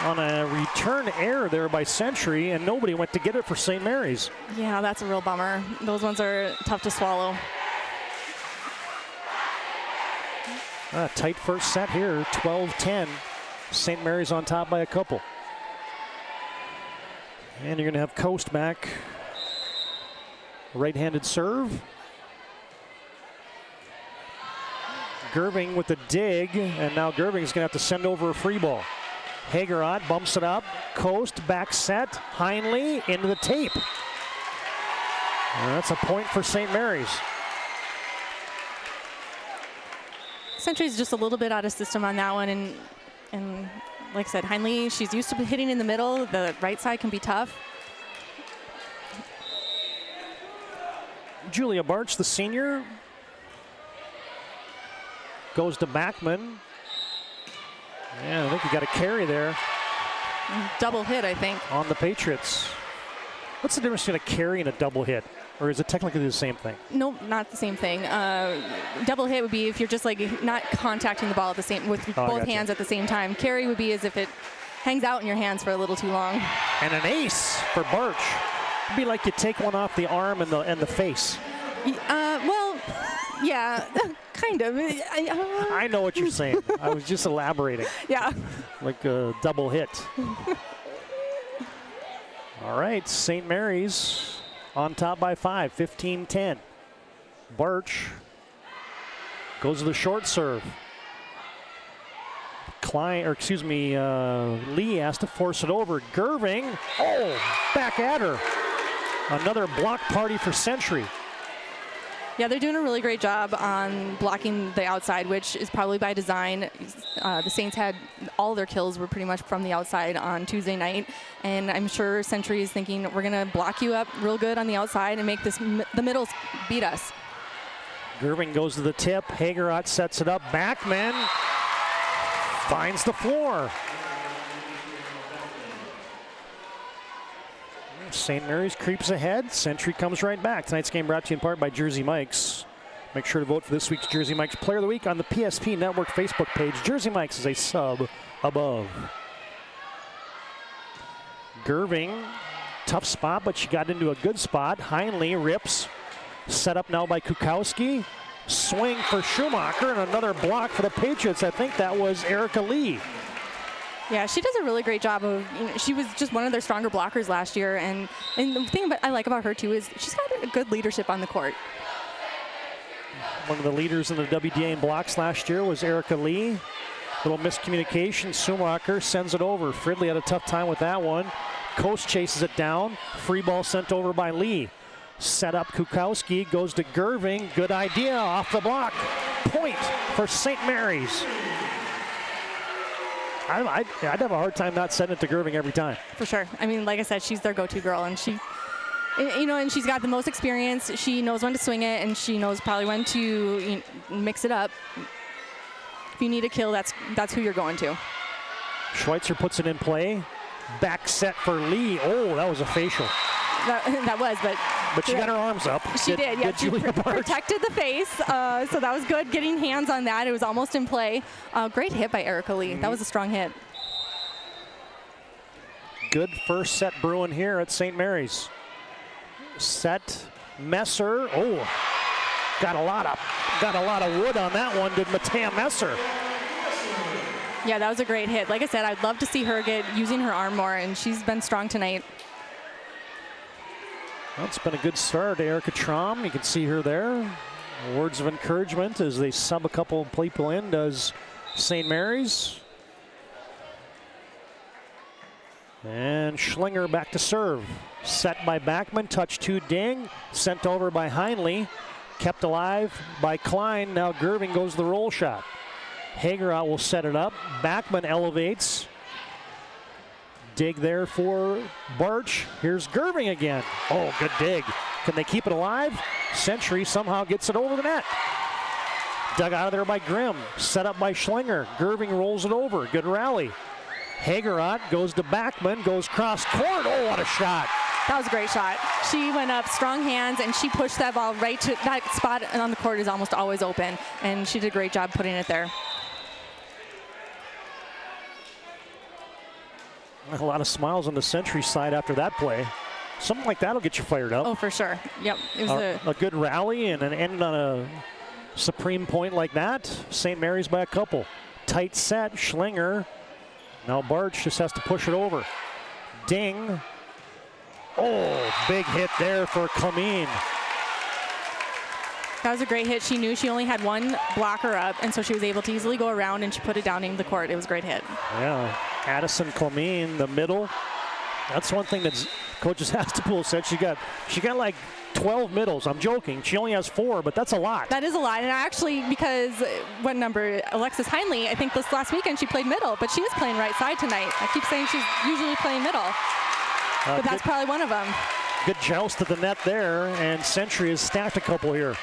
on a return error there by Century, and nobody went to get it for St. Mary's. Yeah, that's a real bummer. Those ones are tough to swallow. Tight first set here, 12-10. St. Mary's on top by a couple. And you're going to have Coast back. Right-handed serve. Gerving with the dig, and now Gerving's going to have to send over a free ball. Hagerot bumps it up. Coast, back set. Heinley into the tape. And that's a point for St. Mary's. Century's just a little bit out of system on that one, and like I said, Heinley, she's used to hitting in the middle. The right side can be tough. Julia Barch, the senior, goes to Backman. Yeah, I think you got a carry there. Double hit, I think. On the Patriots. What's the difference between a carry and a double hit? Or is it technically the same thing? No, not the same thing. Double hit would be if you're just like not contacting the ball at the same with both hands at the same time. Carry would be as if it hangs out in your hands for a little too long. And an ace for Barch. It'd be like you take one off the arm and the face. Well, yeah, kind of. I know what you're saying. I was just elaborating. Yeah. Like a double hit. All right, St. Mary's on top by 5, 15-10. Birch goes to the short serve. Lee has to force it over. Gerving, back at her. Another block party for Century. Yeah, they're doing a really great job on blocking the outside, which is probably by design. The Saints had all their kills were pretty much from the outside on Tuesday night, and I'm sure Century is thinking we're going to block you up real good on the outside and make the middles beat us. Gerving goes to the tip. Hagerot sets it up. Backman finds the floor. St. Mary's creeps ahead. Century comes right back. Tonight's game brought to you in part by Jersey Mike's. Make sure to vote for this week's Jersey Mike's Player of the Week on the PSP Network Facebook page. Jersey Mike's is a sub above. Gerving, tough spot, but she got into a good spot. Heinle rips. Set up now by Kukowski. Swing for Schumacher and another block for the Patriots. I think that was Erica Lee. Yeah, she does a really great job of, she was just one of their stronger blockers last year. And the thing I like about her, too, is she's got a good leadership on the court. One of the leaders in the WDA in blocks last year was Erica Lee. Little miscommunication. Schumacher sends it over. Fridley had a tough time with that one. Coast chases it down. Free ball sent over by Lee. Set up Kukowski. Goes to Gerving. Good idea. Off the block. Point for St. Mary's. I'd have a hard time not setting it to Gerving every time. For sure. I mean, like I said, she's their go-to girl, and she, and she's got the most experience. She knows when to swing it, and she knows probably when to mix it up. If you need a kill, that's who you're going to. Schweitzer puts it in play. Back set for Lee. Oh, that was a facial. That was, but she got her arms up. She did, yeah. She protected the face, so that was good. Getting hands on that, it was almost in play. Great hit by Erica Lee. That was a strong hit. Good first set brewing here at St. Mary's. Set Messer. Oh, got a lot of wood on that one. Did Matea Messer? Yeah, that was a great hit. Like I said, I'd love to see her using her arm more, and she's been strong tonight. Well, it's been a good start. Erica Traum, you can see her there. Words of encouragement as they sub a couple of people in, does St. Mary's. And Schlinger back to serve. Set by Backman, touch 2 Ding. Sent over by Heinle. Kept alive by Klein. Now Gerving goes the roll shot. Hagerot will set it up. Backman elevates. Dig there for Barch. Here's Gerving again. Oh, good dig. Can they keep it alive? Century somehow gets it over the net. Dug out of there by Grimm. Set up by Schlinger. Gerving rolls it over. Good rally. Hagerot goes to Backman, goes cross court. Oh, what a shot. That was a great shot. She went up, strong hands, and she pushed that ball right to that spot on the court is almost always open. And she did a great job putting it there. A lot of smiles on the Century side after that play. Something like that will get you fired up. Oh, for sure. Yep. It was a good rally and an end on a supreme point like that. St. Mary's by a couple. Tight set, Schlinger. Now Barch just has to push it over. Ding. Oh, big hit there for Clemene. That was a great hit. She knew she only had one blocker up, and so she was able to easily go around, and she put it down in the court. It was a great hit. Yeah. Addison Clemene, the middle. That's one thing that Coach Hastapool said. She got like 12 middles. I'm joking. She only has 4, but that's a lot. That is a lot. And actually, because what number? Alexis Heinle, I think this last weekend she played middle, but she was playing right side tonight. I keep saying she's usually playing middle, but that's probably one of them. Good joust to the net there, and Century has stacked a couple here.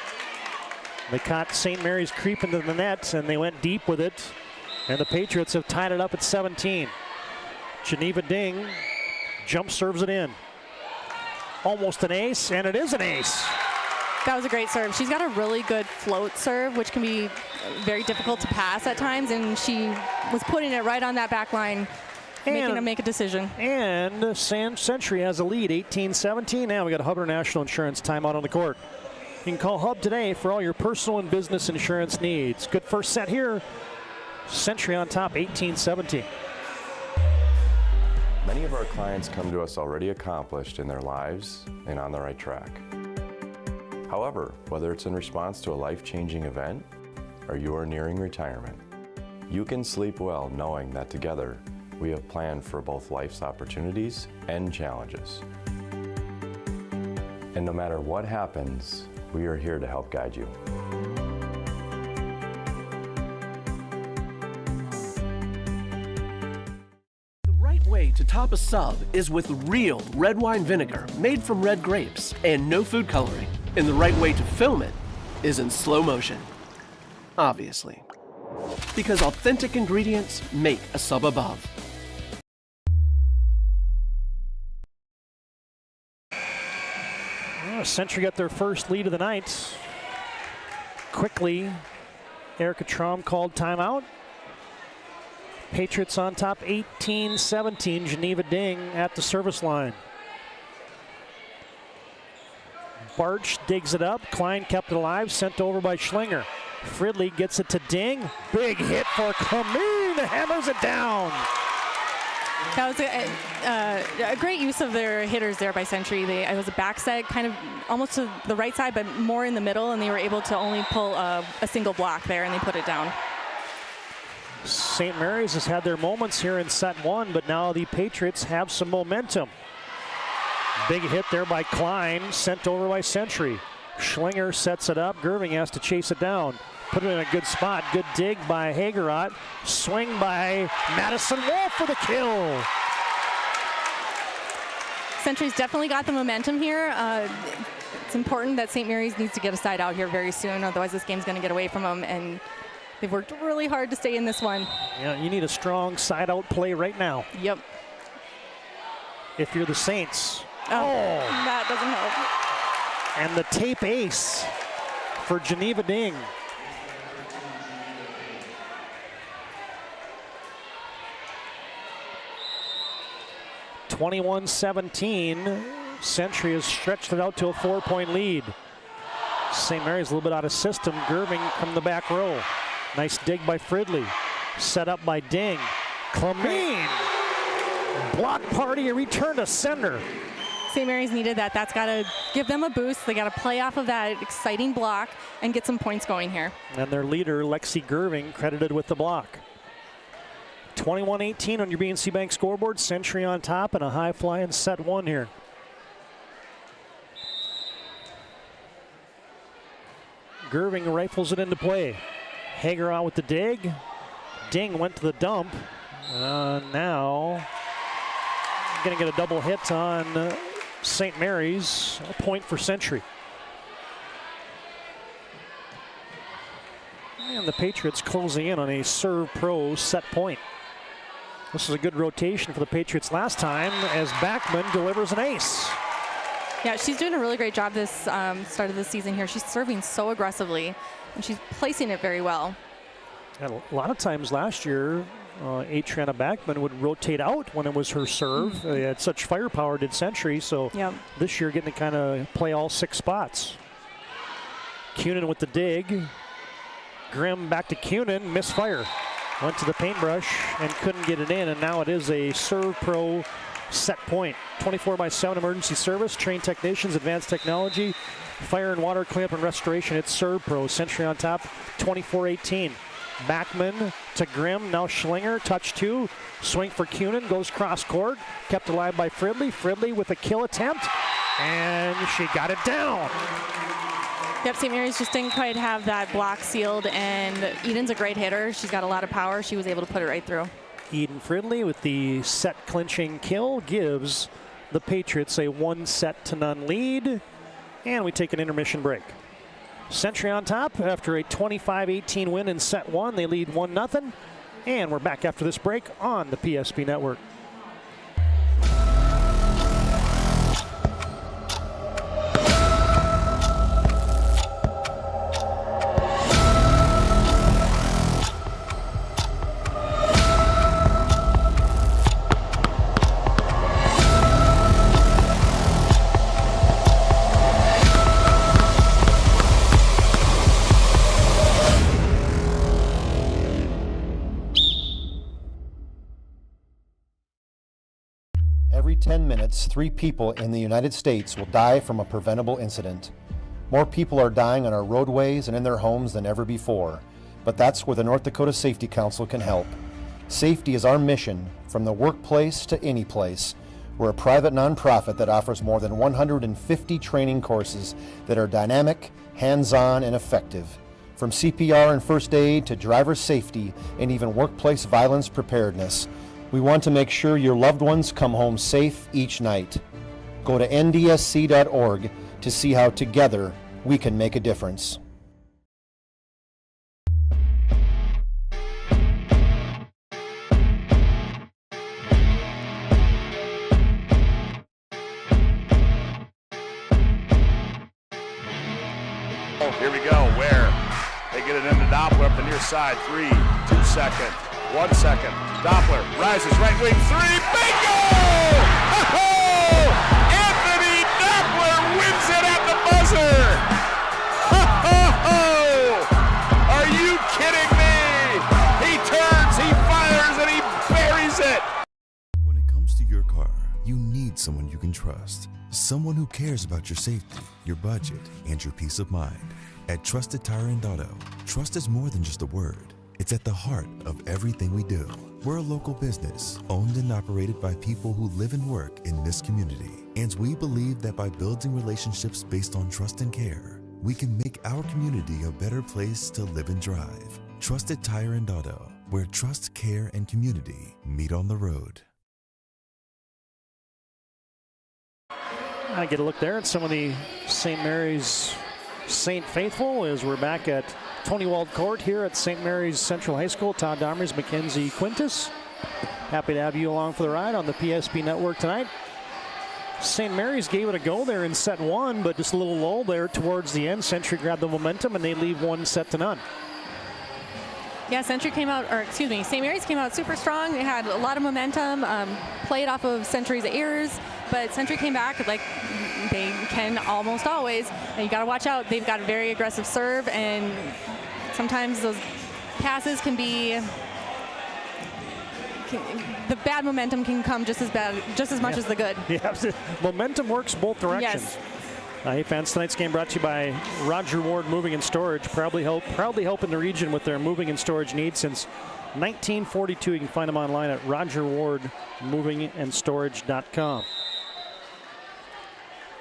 They caught St. Mary's creep into the net, and they went deep with it. And the Patriots have tied it up at 17. Geneva Ding jump serves it in. Almost an ace, and it is an ace. That was a great serve. She's got a really good float serve, which can be very difficult to pass at times, and she was putting it right on that back line, making them make a decision. And Century has a lead, 18-17. Now we got a Hubbard National Insurance timeout on the court. You can call Hub today for all your personal and business insurance needs. Good first set here. Century on top, 18-17. Many of our clients come to us already accomplished in their lives and on the right track. However, whether it's in response to a life-changing event or you are nearing retirement, you can sleep well knowing that together we have planned for both life's opportunities and challenges. And no matter what happens, we are here to help guide you. The right way to top a sub is with real red wine vinegar made from red grapes and no food coloring. And the right way to film it is in slow motion. Obviously. Because authentic ingredients make a sub above. Century got their first lead of the night. Quickly, Erica Traum called timeout. Patriots on top 18-17. Geneva Ding at the service line. Barch digs it up. Klein kept it alive, sent over by Schlinger. Fridley gets it to Ding. Big hit for Kameen. Hammers it down. That was a great use of their hitters there by Century. It was a back set, kind of almost to the right side, but more in the middle, and they were able to only pull a single block there, and they put it down. St. Mary's has had their moments here in set one, but now the Patriots have some momentum. Big hit there by Klein, sent over by Century. Schlinger sets it up. Gerving has to chase it down. Put it in a good spot. Good dig by Hagerot. Swing by Madison Wolf for the kill. Century's definitely got the momentum here. It's important that St. Mary's needs to get a side out here very soon, otherwise this game's going to get away from them, and they've worked really hard to stay in this one. Yeah, you need a strong side out play right now. Yep. If you're the Saints. That doesn't help. And the tape ace for Geneva Ding. (21-17). Century has stretched it out to a 4-point lead. St. Mary's a little bit out of system. Gerving from the back row. Nice dig by Fridley. Set up by Ding. Clamine. Block party, a return to center. St. Mary's needed that. That's got to give them a boost. They got to play off of that exciting block and get some points going here. And their leader, Lexi Gerving, credited with the block. 21-18 on your BNC Bank scoreboard. Century on top and a high fly in set one here. Gerving rifles it into play. Hager out with the dig. Ding went to the dump. Now going to get a double hit on St. Mary's. A point for Century. And the Patriots closing in on a serve pro set point. This is a good rotation for the Patriots last time as Backman delivers an ace. Yeah, she's doing a really great job this start of the season here. She's serving so aggressively, and she's placing it very well. And a lot of times last year, Adriana Backman would rotate out when it was her serve. They had such firepower, did Century, so this year getting to kind of play all 6 spots. Cunin with the dig. Grimm back to Cunin, misfire. Went to the paintbrush and couldn't get it in, and now it is a serve pro set point. 24/7 emergency service, trained technicians, advanced technology, fire and water cleanup and restoration. It's serve pro. Century on top, 24-18. Backman to Grimm, now Schlinger, touch 2. Swing for Cunin, goes cross court. Kept alive by Fridley. Fridley with a kill attempt, and she got it down. Yep, St. Mary's just didn't quite have that block sealed, and Eden's a great hitter. She's got a lot of power. She was able to put it right through. Eden Fridley with the set clinching kill gives the Patriots a 1-0 lead, and we take an intermission break. Century on top after a 25-18 win in set 1. They lead 1-0, and we're back after this break on the PSP Network. 10 minutes, 3 people in the United States will die from a preventable incident. More people are dying on our roadways and in their homes than ever before, but that's where the North Dakota Safety Council can help. Safety is our mission, from the workplace to any place. We're a private nonprofit that offers more than 150 training courses that are dynamic, hands-on, and effective. From CPR and first aid to driver safety and even workplace violence preparedness, we want to make sure your loved ones come home safe each night. Go to ndsc.org to see how together we can make a difference. Here we go, where they get it into Doppler up the near side. 3, 2 second, 1 second. Doppler rises, right wing, 3, bingo! Oh! Anthony Doppler wins it at the buzzer! Oh! Are you kidding me? He turns, he fires, and he buries it! When it comes to your car, you need someone you can trust. Someone who cares about your safety, your budget, and your peace of mind. At Trusted Tire and Auto, trust is more than just a word. It's at the heart of everything we do. We're a local business, owned and operated by people who live and work in this community. And we believe that by building relationships based on trust and care, we can make our community a better place to live and drive. Trusted Tire and Auto, where trust, care, and community meet on the road. I get a look there at some of the St. Mary's St. Faithful as we're back at Tony Wald Court here at St. Mary's Central High School. Todd Domers, Mackenzie Quintus. Happy to have you along for the ride on the PSP Network tonight. St. Mary's gave it a go there in set 1, but just a little lull there towards the end. Century grabbed the momentum and they leave 1-0. Yeah, St. Mary's came out super strong. They had a lot of momentum, played off of Century's errors, but Century came back like they can almost always. And you got to watch out. They've got a very aggressive serve, and sometimes those passes can be. The bad momentum can come just as much as the good. Yeah, momentum works both directions. Yes. Hey fans, tonight's game brought to you by Roger Ward Moving and Storage, proudly helping the region with their moving and storage needs since 1942. You can find them online at rogerwardmovingandstorage.com.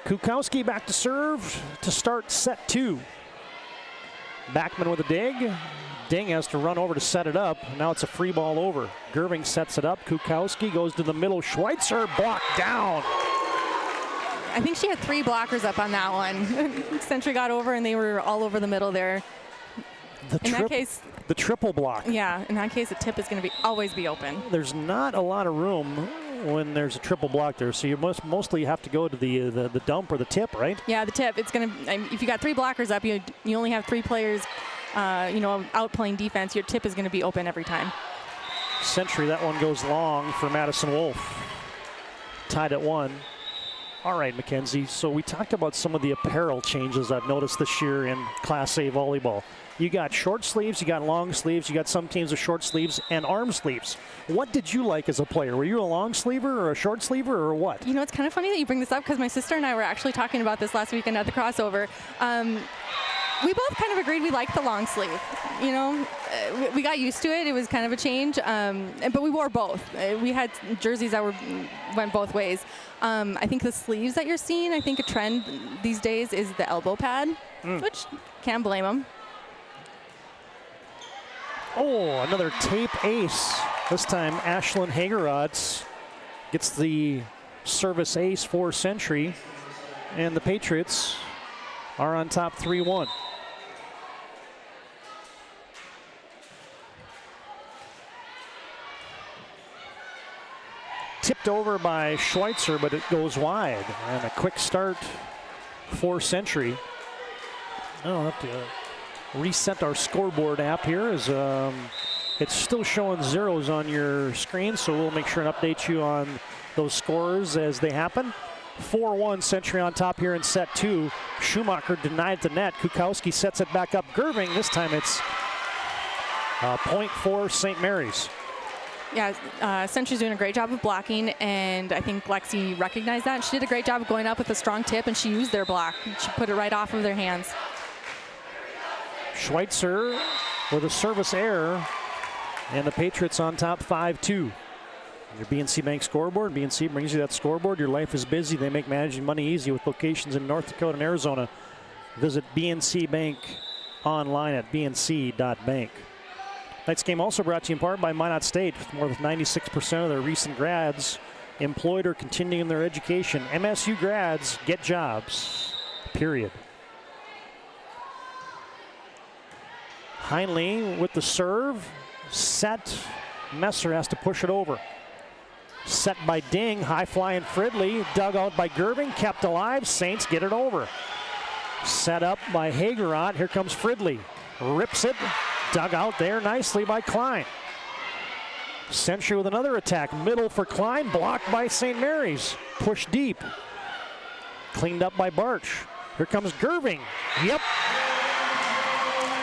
Kukowski back to serve to start set 2. Backman with a dig. Ding has to run over to set it up. Now it's a free ball over. Gerving sets it up. Kukowski goes to the middle. Schweitzer blocked down. I think she had 3 blockers up on that one. Century got over and they were all over the middle there. In that case, the triple block. Yeah, in that case, the tip is going to always be open. There's not a lot of room when there's a triple block there, so you mostly have to go to the dump or the tip, right? Yeah, the tip. It's going to. If you got 3 blockers up, you only have 3 players, out playing defense. Your tip is going to be open every time. Century, that one goes long for Madison Wolf. Tied at 1. All right, Mackenzie, so we talked about some of the apparel changes I've noticed this year in Class A volleyball. You got short sleeves, you got long sleeves, you got some teams with short sleeves and arm sleeves. What did you like as a player? Were you a long sleever or a short sleever or what? You know, it's kind of funny that you bring this up because my sister and I were actually talking about this last weekend at the crossover. We both kind of agreed we liked the long sleeve. You know, we got used to it. It was kind of a change, but we wore both. We had jerseys that went both ways. I think the sleeves that you're seeing, I think a trend these days is the elbow pad, which can't blame them. Oh, another tape ace. This time, Ashlyn Hagerods gets the service ace for Century, and the Patriots are on top 3-1. Tipped over by Schweitzer, but it goes wide. And a quick start for Century. I'll have to reset our scoreboard app here as it's still showing zeros on your screen, so we'll make sure and update you on those scores as they happen. 4-1 Century on top here in set 2. Schumacher denied the net. Kukowski sets it back up. Gerving, this time it's a point for St. Mary's. Yeah, Century's doing a great job of blocking, and I think Lexi recognized that. She did a great job of going up with a strong tip, and she used their block. She put it right off of their hands. Schweitzer with a service error, and the Patriots on top 5-2. Your BNC Bank scoreboard. BNC brings you that scoreboard. Your life is busy. They make managing money easy with locations in North Dakota and Arizona. Visit BNC Bank online at bnc.bank. Tonight's game also brought to you in part by Minot State. With more than 96% of their recent grads employed or continuing their education. MSU grads get jobs, period. Heinle with the serve. Set. Messer has to push it over. Set by Ding. High flying Fridley. Dug out by Gerving. Kept alive. Saints get it over. Set up by Hagerot. Here comes Fridley. Rips it. Dug out there nicely by Klein. Century with another attack. Middle for Klein. Blocked by St. Mary's. Pushed deep. Cleaned up by Barch. Here comes Gerving. Yep.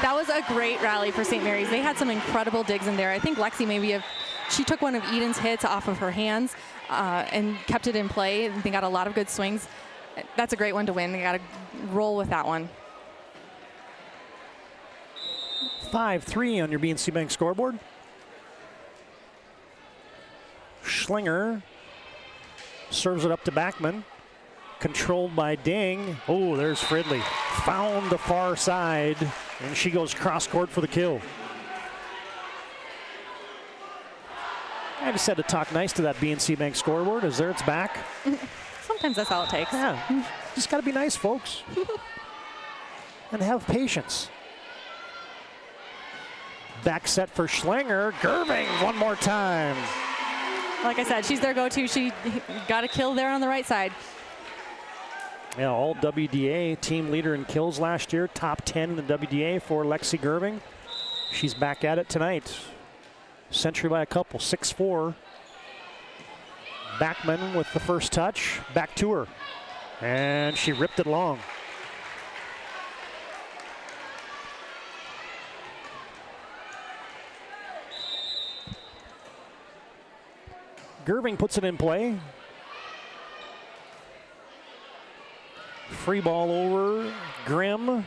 That was a great rally for St. Mary's. They had some incredible digs in there. I think Lexi she took one of Eden's hits off of her hands and kept it in play. They got a lot of good swings. That's a great one to win. They got to roll with that one. 5-3 on your BNC Bank scoreboard. Schlinger serves it up to Backman. Controlled by Ding. Oh, there's Fridley. Found the far side, and she goes cross court for the kill. I just had to talk nice to that BNC Bank scoreboard. Is there its back? Sometimes that's all it takes. Yeah, just got to be nice, folks. And have patience. Back set for Schlinger. Gerving one more time. Like I said, she's their go-to. She got a kill there on the right side. Yeah, all WDA team leader in kills last year. Top 10 in the WDA for Lexi Gerving. She's back at it tonight. Century by a couple, 6-4. Backman with the first touch. Back to her. And she ripped it long. Gerving puts it in play. Free ball over. Grimm.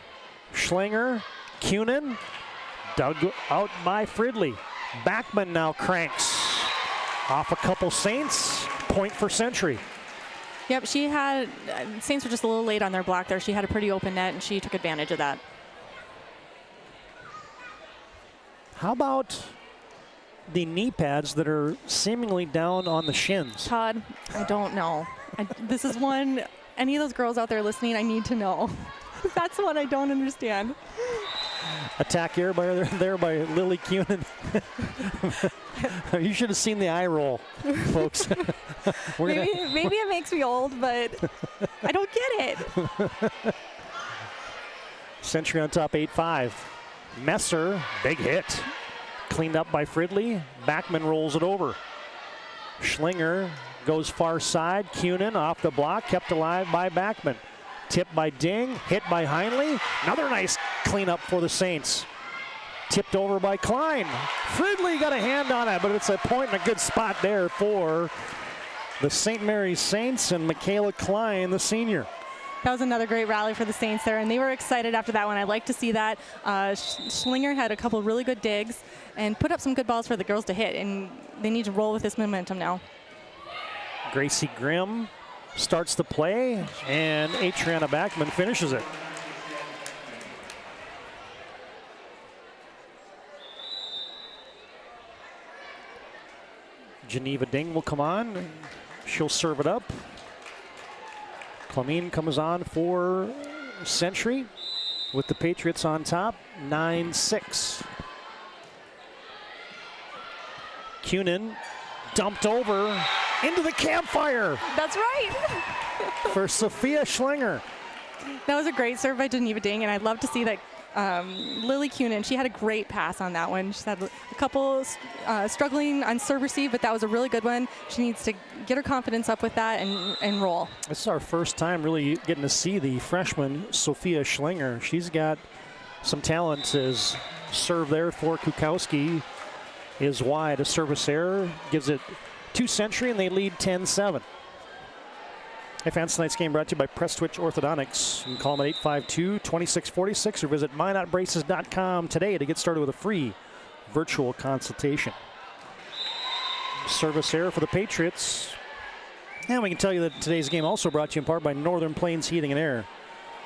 Schlinger. Kunin. Dug out by Fridley. Backman now cranks off a couple Saints. Point for Century. Yep, she had, Saints were just a little late on their block there. She had a pretty open net, and she took advantage of that. How about the knee pads that are seemingly down on the shins? Todd, I don't know. This is one, any of those girls out there listening, I need to know. That's the one I don't understand. Attack here there by Lily Kunin. You should have seen the eye roll, folks. Maybe it makes me old, but I don't get it. Century on top 8-5. Messer, big hit. Cleaned up by Fridley. Backman rolls it over. Schlinger goes far side. Kunin off the block, kept alive by Backman. Tipped by Ding, hit by Heinle. Another nice cleanup for the Saints. Tipped over by Klein. Fridley got a hand on it, but it's a point and a good spot there for the St. Mary's Saints and Michaela Klein, the senior. That was another great rally for the Saints there, and they were excited after that one. I like to see that. Schlinger had a couple really good digs and put up some good balls for the girls to hit, and they need to roll with this momentum now. Gracie Grimm starts the play, and Adriana Backman finishes it. Geneva Ding will come on. She'll serve it up. Clamine comes on for Century with the Patriots on top, 9-6. Kunin dumped over into the campfire. That's right. For Sophia Schlinger. That was a great serve by Geneva Ding, and I'd love to see that Lily Kunin, she had a great pass on that one. She's had a couple struggling on serve receive, but that was a really good one. She needs to get her confidence up with that and roll. This is our first time really getting to see the freshman Sophia Schlinger. She's got some talent as serve there for Kukowski is wide. A service error gives it to Century, and they lead 10-7. Hey fans, tonight's game brought to you by Prestwich Orthodontics. You can call them at 852-2646 or visit mynotbraces.com today to get started with a free virtual consultation. Service error for the Patriots. And we can tell you that today's game also brought to you in part by Northern Plains Heating and Air.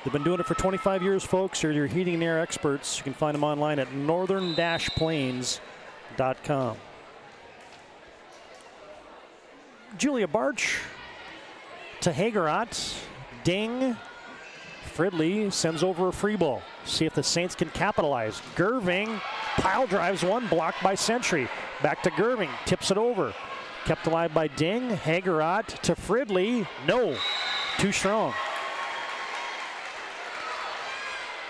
They've been doing it for 25 years, folks. They're your heating and air experts. You can find them online at northern-plains.com. Julia Barch to Hagerot. Ding. Fridley sends over a free ball. See if the Saints can capitalize. Gerving pile drives one, blocked by Century. Back to Gerving, tips it over. Kept alive by Ding. Hagerot to Fridley. No, too strong.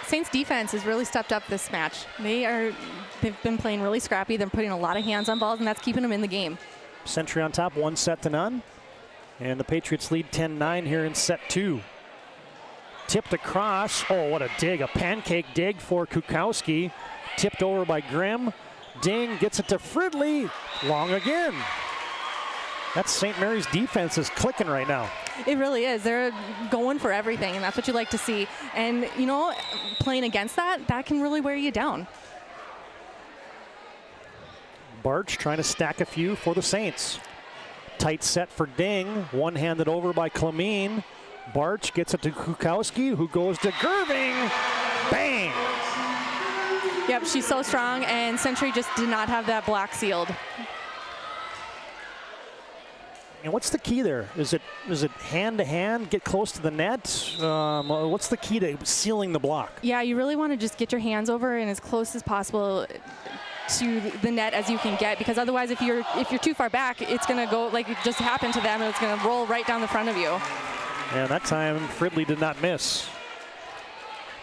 Saints defense has really stepped up this match. They've been playing really scrappy. They're putting a lot of hands on balls, and that's keeping them in the game. Century on top, 1-0. And the Patriots lead 10-9 here in set 2. Tipped across. Oh, what a dig. A pancake dig for Kukowski. Tipped over by Grimm. Ding gets it to Fridley. Long again. That St. Mary's defense is clicking right now. It really is. They're going for everything, and that's what you like to see. And, you know, playing against that can really wear you down. Barch trying to stack a few for the Saints. Tight set for Ding. One-handed over by Clemene. Barch gets it to Kukowski, who goes to Gerving. Bang! Yep, she's so strong, and Century just did not have that block sealed. And what's the key there? Is it hand-to-hand, get close to the net? What's the key to sealing the block? Yeah, you really want to just get your hands over and as close as possible to the net as you can get, because otherwise if you're too far back, it's going to go like it just happened to them, and it's going to roll right down the front of you. And that time Fridley did not miss.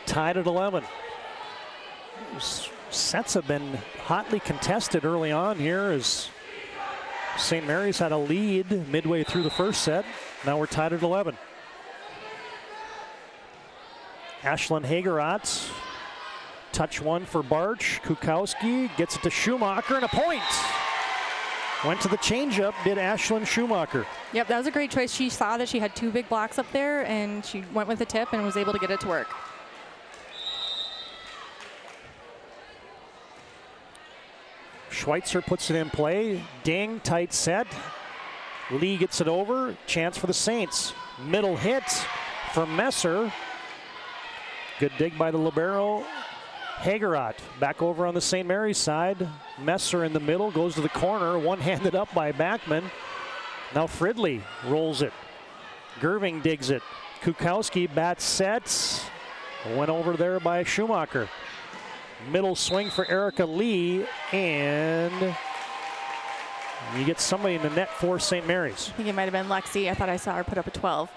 Tied at 11. Sets have been hotly contested early on here as St. Mary's had a lead midway through the first set. Now we're tied at 11. Ashlyn Hagerot. Touch one for Barch. Kukowski gets it to Schumacher, and a point. Went to the changeup, did Ashlyn Schumacher. Yep, that was a great choice. She saw that she had two big blocks up there, and she went with the tip and was able to get it to work. Schweitzer puts it in play. Ding, tight set. Lee gets it over. Chance for the Saints. Middle hit from Messer. Good dig by the libero. Hagerot back over on the St. Mary's side. Messer in the middle, goes to the corner. One-handed up by Backman. Now Fridley rolls it. Gerving digs it. Kukowski bats sets. Went over there by Schumacher. Middle swing for Erica Lee, and you get somebody in the net for St. Mary's. I think it might have been Lexi. I thought I saw her put up a 12.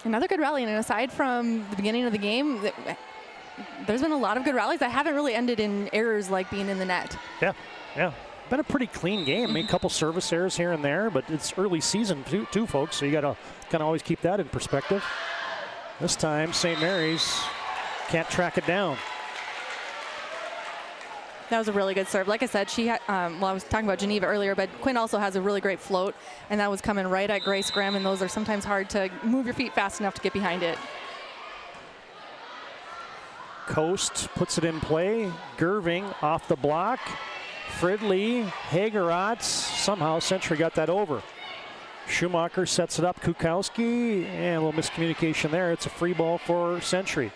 Another good rally, and aside from the beginning of the game, there's been a lot of good rallies that haven't really ended in errors like being in the net. Yeah. Been a pretty clean game. I mean, a couple service errors here and there, but it's early season too, folks, so you got to kind of always keep that in perspective. This time, St. Mary's can't track it down. That was a really good serve. Like I said, she had, well, I was talking about Geneva earlier, but Quinn also has a really great float, and that was coming right at Grace Graham, and those are sometimes hard to move your feet fast enough to get behind it. Coast puts it in play. Gerving off the block. Fridley, Hagerot, somehow Century got that over. Schumacher sets it up. Kukowski, and a little miscommunication there. It's a free ball for Century.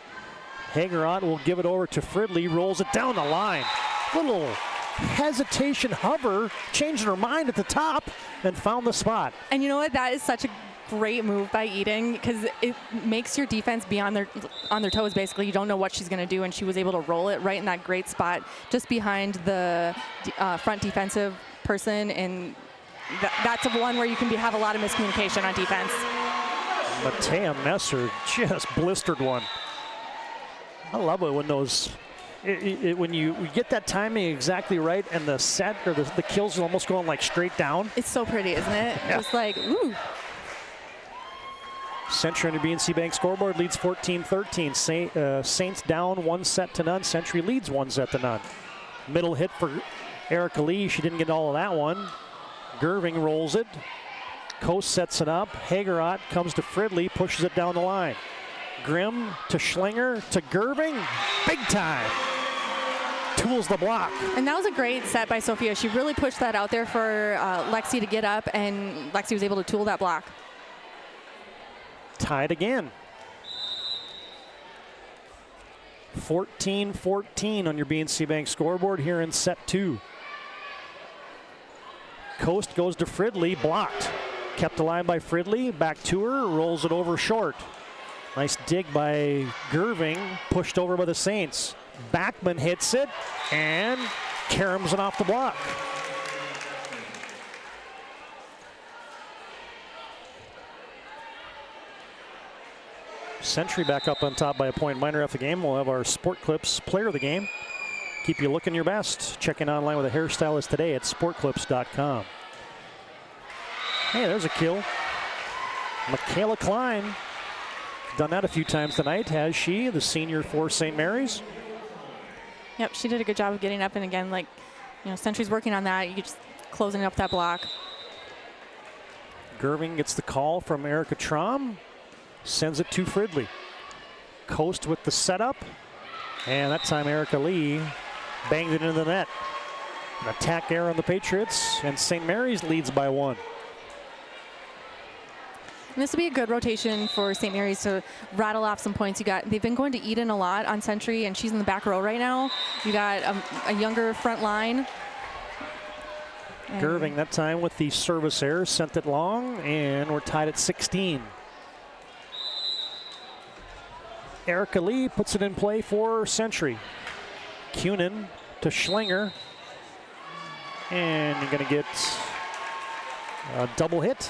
Hagerot will give it over to Fridley, rolls it down the line. Little hesitation, hover, changing her mind at the top, and found the spot. And you know what? That is such a great move by Eden, because it makes your defense be on their toes, basically. You don't know what she's going to do, and she was able to roll it right in that great spot just behind the front defensive person, and that's one where you can have a lot of miscommunication on defense. Matea Messer just blistered one. I love it when those, when you get that timing exactly right, and the set or the kills are almost going like straight down. It's so pretty, isn't it? Yeah. Just like, ooh. Century on the BNC Bank scoreboard leads 14-13. Saints down 1-0. Century leads 1-0. Middle hit for Erica Lee. She didn't get all of that one. Gerving rolls it. Coast sets it up. Hagerot comes to Fridley, pushes it down the line. Grimm to Schlinger to Gerving. Big time. Tools the block. And that was a great set by Sophia. She really pushed that out there for Lexi to get up, and Lexi was able to tool that block. Tied again. 14-14 on your BNC Bank scoreboard here in set 2. Coast goes to Fridley, blocked. Kept alive by Fridley, back to her, rolls it over short. Nice dig by Gerving, pushed over by the Saints. Backman hits it, and caroms it off the block. Century back up on top by a point. Minor after the game. We'll have our Sport Clips player of the game. Keep you looking your best. Check in online with a hairstylist today at sportclips.com. Hey, there's a kill. Michaela Klein. Done that a few times tonight, has she, the senior for St. Mary's? Yep, she did a good job of getting up, and again, like, you know, Century's working on that. You just closing up that block. Gerving gets the call from Erica Traum. Sends it to Fridley. Coast with the setup. And that time Erica Lee banged it into the net. An attack error on the Patriots, and St. Mary's leads by 1. And this will be a good rotation for St. Mary's to rattle off some points. They've been going to Eden a lot on Century, and she's in the back row right now. You got a younger front line. Gerving that time with the service error, sent it long, and we're tied at 16. Erica Lee puts it in play for Century. Kunin to Schlinger. And you're going to get a double hit.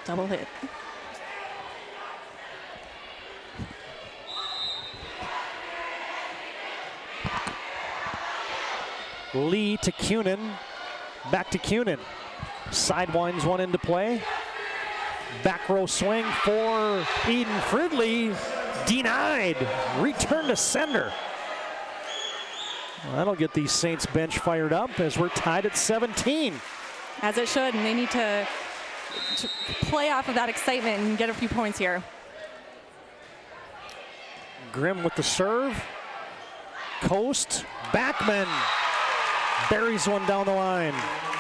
Double hit. Lee to Kunin. Back to Kunin. Sidewinds one into play. Back row swing for Eden Fridley. Denied. Return to sender. Well, that'll get the Saints bench fired up as we're tied at 17. As it should, and they need to play off of that excitement and get a few points here. Grimm with the serve. Coast. Backman buries one down the line.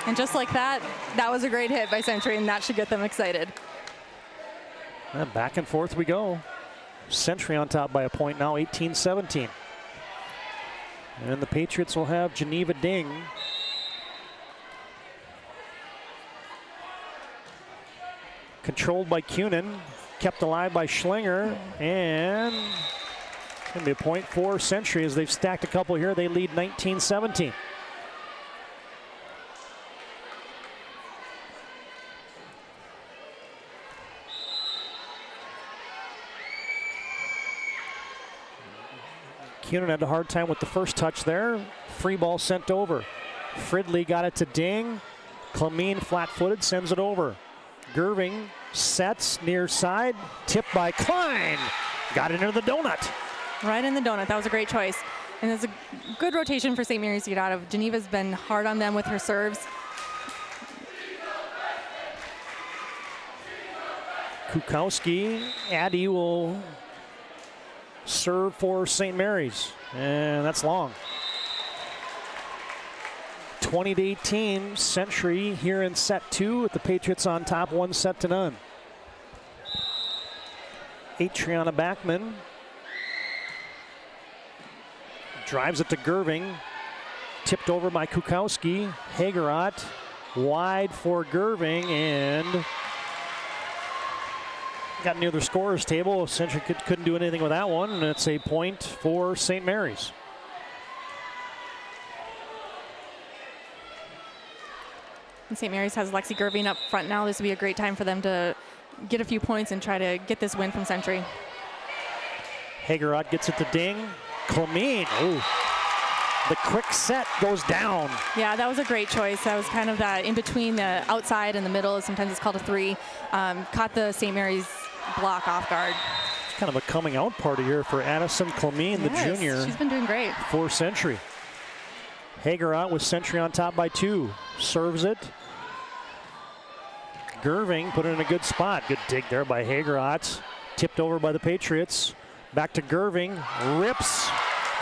And just like that, that was a great hit by Century, and that should get them excited. And back and forth we go. Century on top by a point now, 18-17. And the Patriots will have Geneva Ding. Controlled by Kunin, kept alive by Schlinger, and it's going to be a point for Century as they've stacked a couple here. They lead 19-17. Kunin had a hard time with the first touch there. Free ball sent over. Fridley got it to Ding. Clamine flat-footed sends it over. Gerving sets near side. Tipped by Klein. Got it into the donut. Right in the donut. That was a great choice. And it's a good rotation for St. Mary's to get out of. Geneva's been hard on them with her serves. Kukowski. Addy will serve for St. Mary's, and that's long. 20-18, Century here in set 2 with the Patriots on top, 1-0. Adriana Backman drives it to Gerving, tipped over by Kukowski. Hagerot wide for Gerving, and got near the scorer's table. Century couldn't do anything with that one, and it's a point for St. Mary's. And St. Mary's has Lexi Gerving up front now. This would be a great time for them to get a few points and try to get this win from Century. Hagerot gets it to Ding. Clamine, ooh. The quick set goes down. Yeah, that was a great choice. That was kind of that in between the outside and the middle. Sometimes it's called a 3. Caught the St. Mary's block off guard. It's kind of a coming out party here for Addison Clamine, the junior. She's been doing great. For Century. Hagerot with Century on top by 2. Serves it. Gerving put it in a good spot. Good dig there by Hagerot. Tipped over by the Patriots. Back to Gerving. Rips.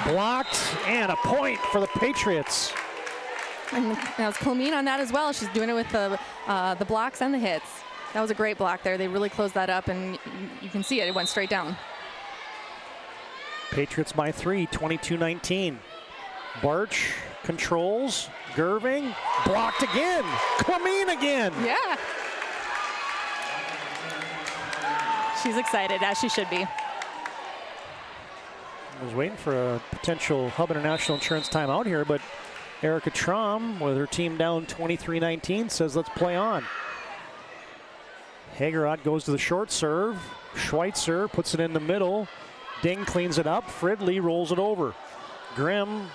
Blocked. And a point for the Patriots. And that was Clemene on that as well. She's doing it with the blocks and the hits. That was a great block there. They really closed that up, and you can see it. It went straight down. Patriots by 3, 22-19. Barch controls. Gerving. Blocked again. Clemene again. Yeah. She's excited, as she should be. I was waiting for a potential Hub International Insurance timeout here, but Erica Traum, with her team down 23-19, says let's play on. Hagerot goes to the short serve. Schweitzer puts it in the middle. Ding cleans it up. Fridley rolls it over. Grimm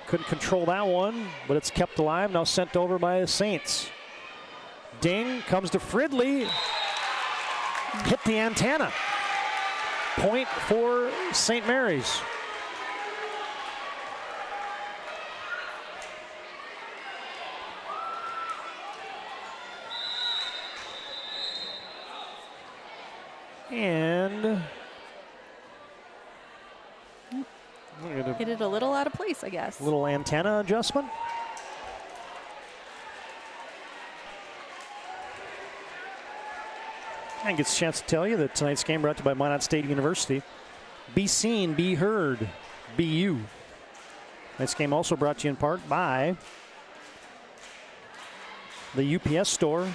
couldn't control that one, but it's kept alive. Now sent over by the Saints. Ding comes to Fridley. Hit the antenna. Point for St. Mary's. And hit it a little out of place, I guess. Little antenna adjustment. I get a chance to tell you that tonight's game brought to you by Minot State University. Be seen, be heard, be you. Tonight's game also brought to you in part by the UPS store,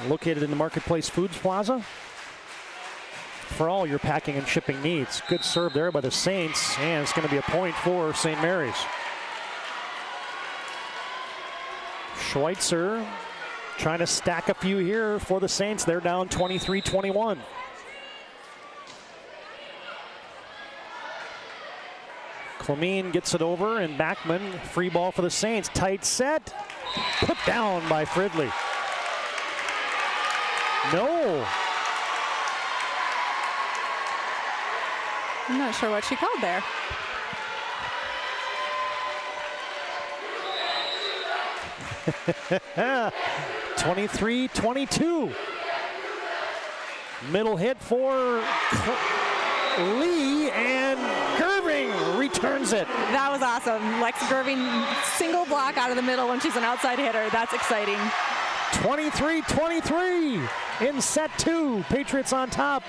located in the Marketplace Foods Plaza, for all your packing and shipping needs. Good serve there by the Saints, and it's going to be a point for St. Mary's. Schweitzer trying to stack a few here for the Saints. They're down 23-21. Clemene gets it over, and Backman, free ball for the Saints. Tight set, put down by Fridley. No. I'm not sure what she called there. Yeah. 23-22. Middle hit for Lee, and Gerving returns it. That was awesome. Lexi Gerving, single block out of the middle when she's an outside hitter. That's exciting. 23-23 in set 2. Patriots on top.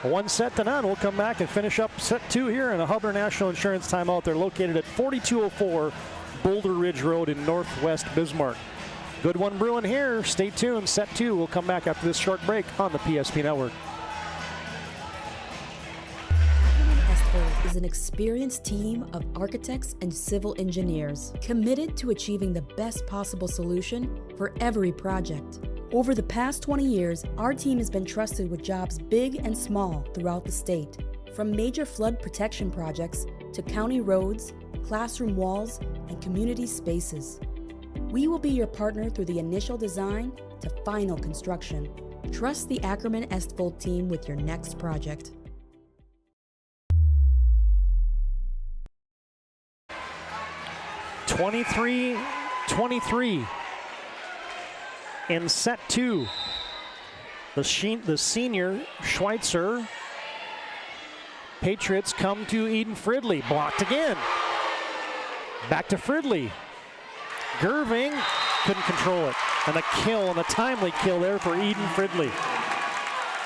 1-0. We'll come back and finish up set 2 here in a Hub International Insurance timeout. They're located at 4204 Boulder Ridge Road in Northwest Bismarck. Good one brewing here. Stay tuned. Set 2 will come back after this short break on the PSP Network. Estvold is an experienced team of architects and civil engineers committed to achieving the best possible solution for every project. Over the past 20 years, our team has been trusted with jobs big and small throughout the state, from major flood protection projects to county roads, classroom walls, and community spaces. We will be your partner through the initial design to final construction. Trust the Ackerman Estvold team with your next project. 23-23 in set 2. The senior Schweitzer. Patriots come to Eden Fridley. Blocked again. Back to Fridley. Gerving couldn't control it. And a kill, and a timely kill there for Eden Fridley.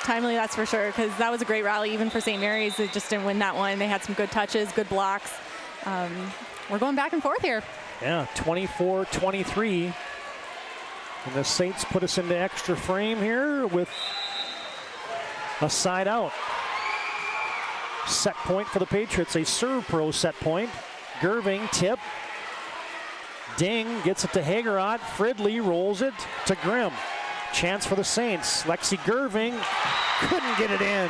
Timely, that's for sure, because that was a great rally even for St. Mary's. They just didn't win that one. They had some good touches, good blocks. We're going back and forth here. Yeah, 24-23. And the Saints put us into extra frame here with a side out. Set point for the Patriots, a serve pro set point. Gerving tip. Ding gets it to Hagerot. Fridley rolls it to Grimm. Chance for the Saints. Lexi Gerving couldn't get it in.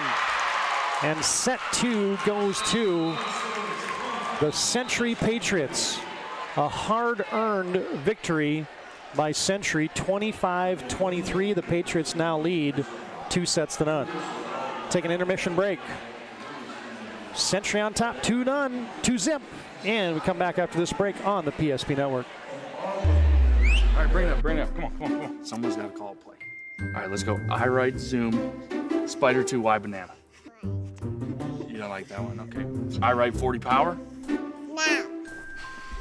And set 2 goes to the Century Patriots. A hard-earned victory by Century, 25-23. The Patriots now lead 2-0. Take an intermission break. Century on top, 2-0, 2-zip. And we come back after this break on the PSP Network. All right, bring it up. Come on. Someone's got to call a play. All right, let's go. I right, zoom, spider 2, Y banana. You don't like that one? Okay. I right, 40 power? No.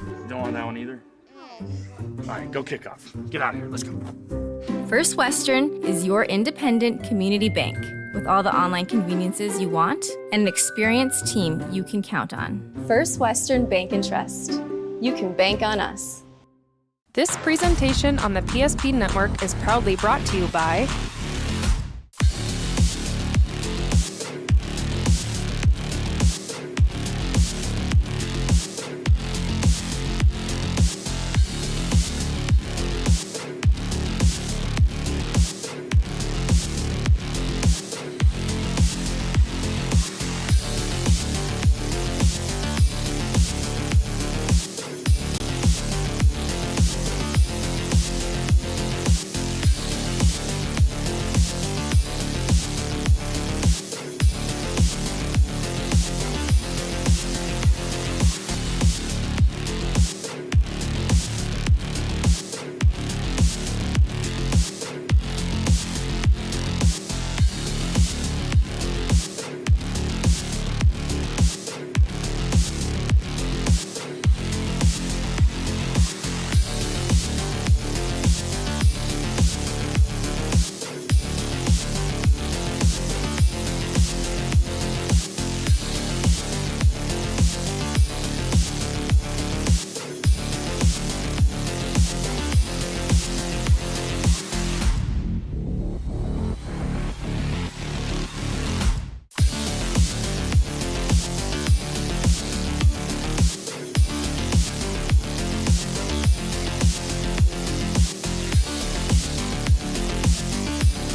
You don't want that one either? All right, go kick off. Get out of here. Let's go. First Western is your independent community bank with all the online conveniences you want and an experienced team you can count on. First Western Bank and Trust. You can bank on us. This presentation on the PSP Network is proudly brought to you by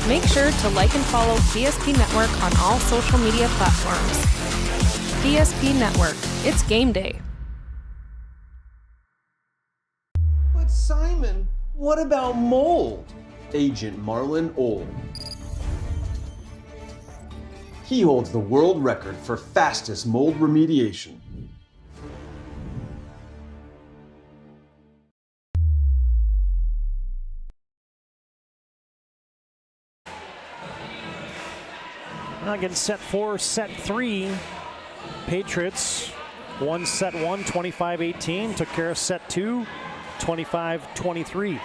Make sure to like and follow PSP Network on all social media platforms. PSP Network, it's game day. But Simon, what about mold? Agent Marlon Old. He holds the world record for fastest mold remediation. Now again, set 4, set 3. Patriots won set 1, 25-18. Took care of set 2, 25-23.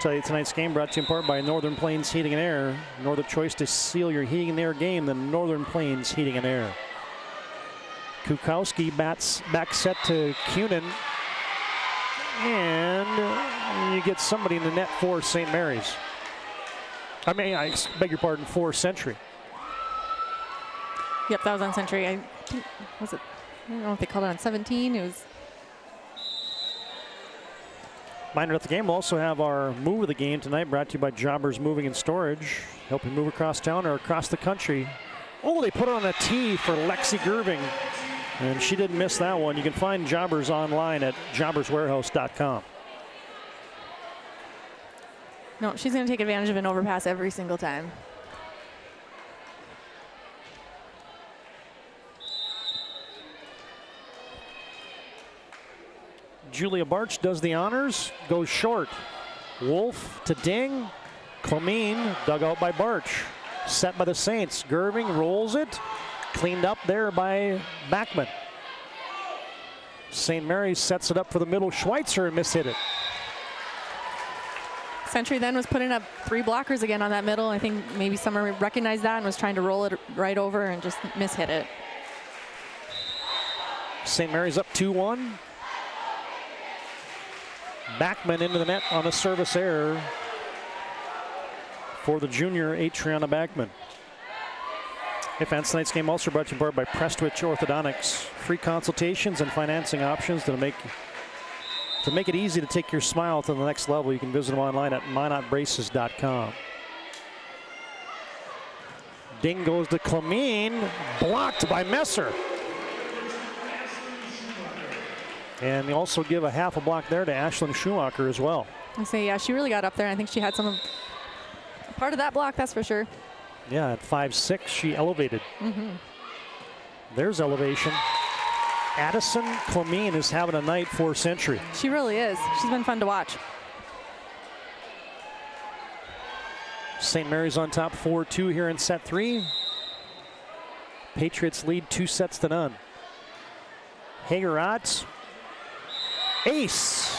Tell you tonight's game brought to you in part by Northern Plains Heating and Air. No other choice to seal your heating and air game than Northern Plains Heating and Air. Kukowski bats back set to Cunin. And you get somebody in the net for St. Mary's. I beg your pardon, for Century. Yep, that was on Century. I don't know if they called it on 17. It was. Minor at the game. We'll also have our move of the game tonight, brought to you by Jobbers Moving and Storage. Help you move across town or across the country. Oh, they put on a tee for Lexi Gerving, and she didn't miss that one. You can find Jobbers online at jobberswarehouse.com. No, she's going to take advantage of an overpass every single time. Julia Barch does the honors, goes short. Wolf to Ding. Clemene dug out by Barch. Set by the Saints. Gerving rolls it. Cleaned up there by Backman. St. Mary's sets it up for the middle. Schweitzer and mishit it. Century then was putting up 3 blockers again on that middle. I think maybe someone recognized that and was trying to roll it right over and just mishit it. St. Mary's up 2-1. Backman into the net on a service error for the junior Adriana Backman. Hey fans, tonight's game also brought to you in part by Prestwich Orthodontics. Free consultations and financing options to make it easy to take your smile to the next level. You can visit them online at minotbraces.com. Ding goes to Clemene, blocked by Messer. And they also give a half a block there to Ashlyn Schumacher as well. I say, yeah, she really got up there. I think she had part of that block, that's for sure. Yeah, at 5'6", she elevated. Mm-hmm. There's elevation. Addison Clemene is having a night for Century. She really is. She's been fun to watch. St. Mary's on top 4-2 here in set 3. Patriots lead 2-0. Hagerot. Ace.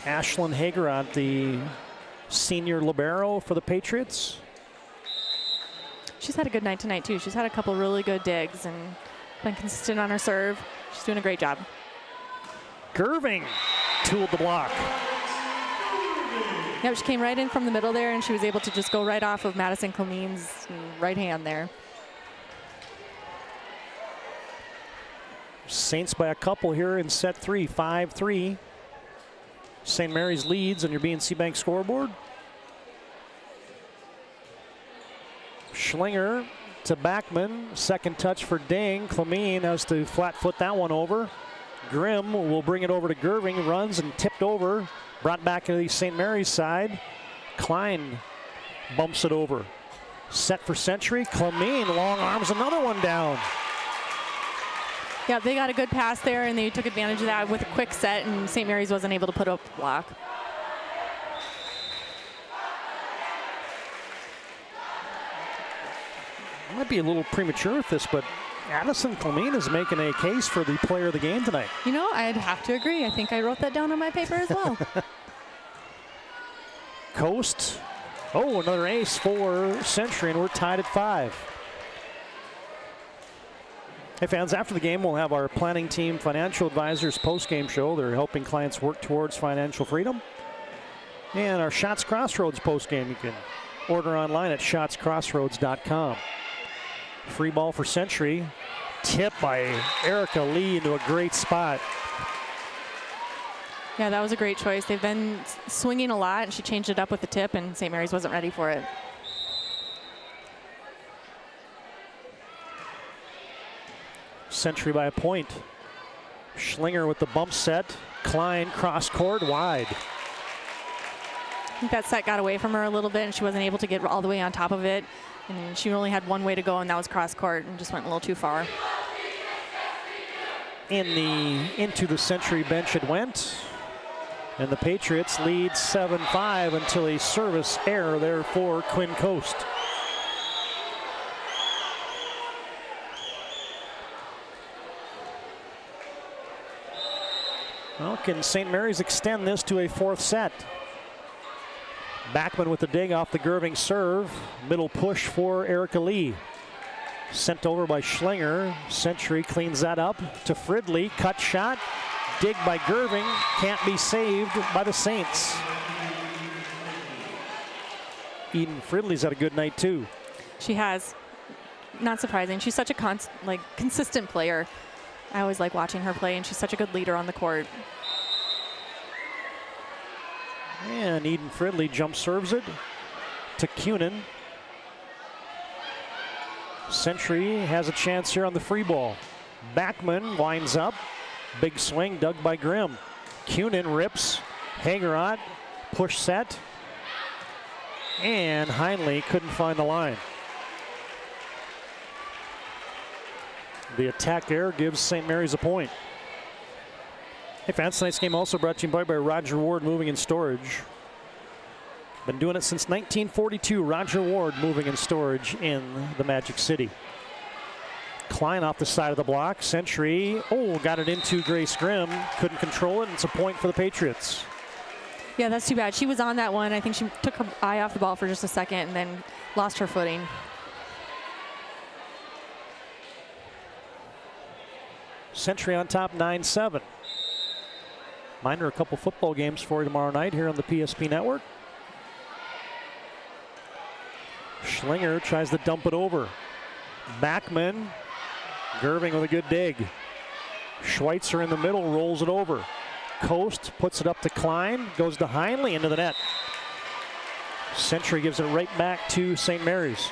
Ashlyn Hagerot, the senior libero for the Patriots. She's had a good night tonight, too. She's had a couple really good digs and been consistent on her serve. She's doing a great job. Gerving tooled the block. Yep, she came right in from the middle there, and she was able to just go right off of Madison Clemene's right hand there. Saints by a couple here in set 3, 5-3. St. Mary's leads on your BNC Bank scoreboard. Schlinger to Backman. Second touch for Ding. Clemene has to flat foot that one over. Grimm will bring it over to Gerving. Runs and tipped over. Brought back to the St. Mary's side. Klein bumps it over. Set for Century. Clemene, long arms, another one down. Yeah, they got a good pass there, and they took advantage of that with a quick set, and St. Mary's wasn't able to put up the block. I might be a little premature with this, but Addison Clemene is making a case for the player of the game tonight. You know, I'd have to agree. I think I wrote that down on my paper as well. Coast. Oh, another ace for Century, and we're tied at 5. Hey fans, after the game we'll have our planning team financial advisors post-game show. They're helping clients work towards financial freedom. And our Shots Crossroads post-game you can order online at shotscrossroads.com. Free ball for Century. Tip by Erica Lee into a great spot. Yeah, that was a great choice. They've been swinging a lot, and she changed it up with the tip, and St. Mary's wasn't ready for it. Century by a point. Schlinger with the bump set. Klein cross court wide. I think that set got away from her a little bit, and she wasn't able to get all the way on top of it. And she only had one way to go, and that was cross court, and just went a little too far. Into the Century bench it went. And the Patriots lead 7-5 until a service error there for Quinn Coast. Well, can St. Mary's extend this to a 4th set? Backman with the dig off the Gerving serve. Middle push for Erica Lee. Sent over by Schlinger. Century cleans that up to Fridley. Cut shot. Dig by Gerving. Can't be saved by the Saints. Eden Fridley's had a good night too. She has. Not surprising. She's such a consistent player. I always like watching her play, and she's such a good leader on the court. And Eden Fridley jump serves it to Cunin. Century has a chance here on the free ball. Backman winds up. Big swing dug by Grimm. Cunin rips. Hagerot push set. And Heinley couldn't find the line. The attack error gives St. Mary's a point. Hey fans, tonight's game also brought to you by Roger Ward Moving and Storage. Been doing it since 1942. Roger Ward Moving and Storage in the Magic City. Klein off the side of the block. Century, got it into Grace Grimm. Couldn't control it, and it's a point for the Patriots. Yeah, that's too bad. She was on that one. I think she took her eye off the ball for just a second and then lost her footing. Century on top, 9-7. Reminder, a couple football games for you tomorrow night here on the PSP Network. Schlinger tries to dump it over. Backman, Gerving with a good dig. Schweitzer in the middle, rolls it over. Coast puts it up to Klein, goes to Heinley into the net. Century gives it right back to St. Mary's.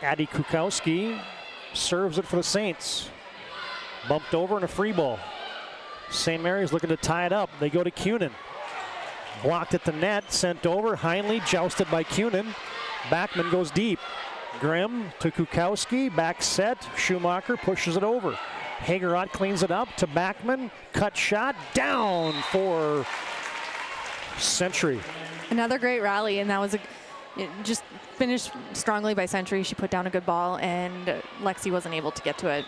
Addie Kukowski serves it for the Saints. Bumped over and a free ball. St. Mary's looking to tie it up. They go to Cunin. Blocked at the net, sent over. Heinle jousted by Cunin. Backman goes deep. Grimm to Kukowski, back set. Schumacher pushes it over. Hagerot cleans it up to Backman. Cut shot, down for Century. Another great rally, and that was it just finished strongly by Century. She put down a good ball, and Lexi wasn't able to get to it.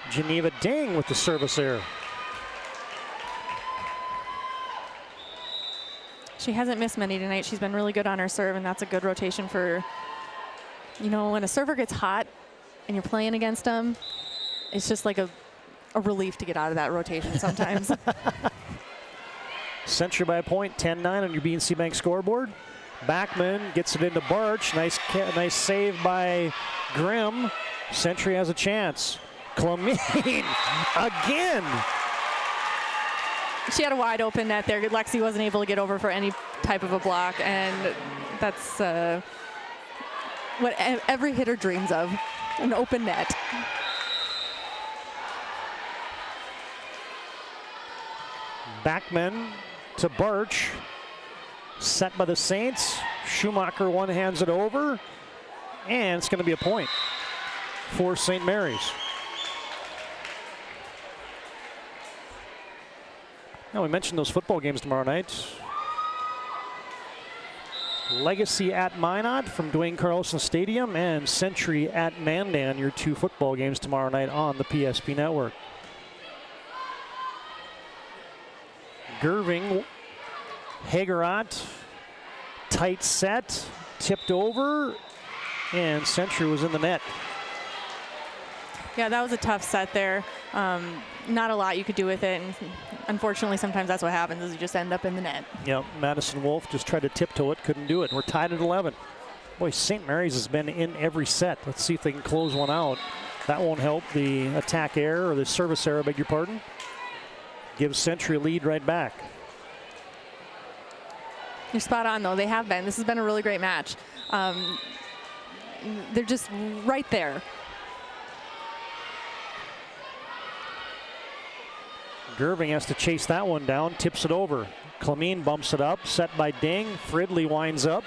Geneva Ding with the service error. She hasn't missed many tonight. She's been really good on her serve, and that's a good rotation for, when a server gets hot and you're playing against them, it's just like a relief to get out of that rotation sometimes. Century by a point, 10-9 on your BNC Bank scoreboard. Backman gets it into Barch. Nice save by Grimm. Century has a chance. Clemine again. She had a wide open net there. Lexi wasn't able to get over for any type of a block, and that's what every hitter dreams of, an open net. Backman to Barch. Set by the Saints. Schumacher one-hands it over, and it's going to be a point for St. Mary's. Now, we mentioned those football games tomorrow night. Legacy at Minot from Dwayne Carlson Stadium, and Century at Mandan, your two football games tomorrow night on the PSP Network. Gerving, Hagerot, tight set, tipped over, and Century was in the net. Yeah, that was a tough set there. Not a lot you could do with it, and unfortunately sometimes that's what happens, is you just end up in the net. Yep, Madison Wolf just tried to tiptoe it, couldn't do it. We're tied at 11. Boy, St. Mary's has been in every set. Let's see if they can close one out. That won't help. The attack error, or the service error, beg your pardon, gives Century a lead right back. You're spot on, though. They have been. This has been a really great match. They're just right there. Gerving has to chase that one down, tips it over. Clemine bumps it up, set by Ding. Fridley winds up.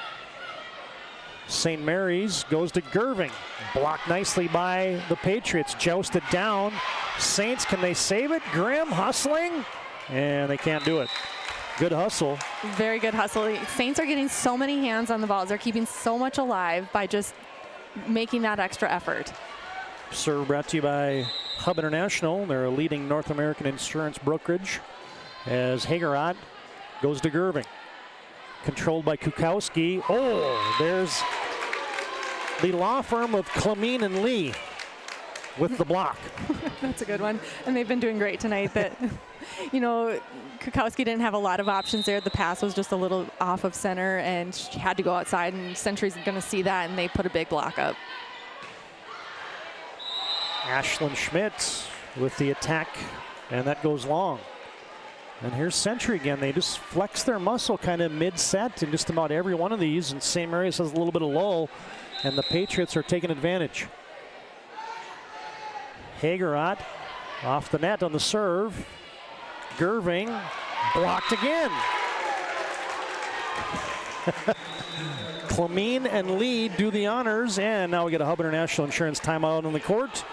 St. Mary's goes to Gerving. Blocked nicely by the Patriots. Jousted down. Saints, can they save it? Grimm hustling, and they can't do it. Good hustle. Very good hustle. Saints are getting so many hands on the balls. They're keeping so much alive by just making that extra effort. Serve brought to you by Hub International. They're a leading North American insurance brokerage. As Hagerot goes to Gerving. Controlled by Kukowski. Oh, there's the law firm of Clemine and Lee with the block. That's a good one. And they've been doing great tonight. That, Kukowski didn't have a lot of options there. The pass was just a little off of center, and she had to go outside, and Century's going to see that, and they put a big block up. Ashlyn Schmidt with the attack, and that goes long. And here's Century again. They just flex their muscle kind of mid-set in just about every one of these, and St. Mary's has a little bit of lull, and the Patriots are taking advantage. Hagerot off the net on the serve. Gerving blocked again. Clemine and Lee do the honors, and now we get a Hub International Insurance timeout on the court.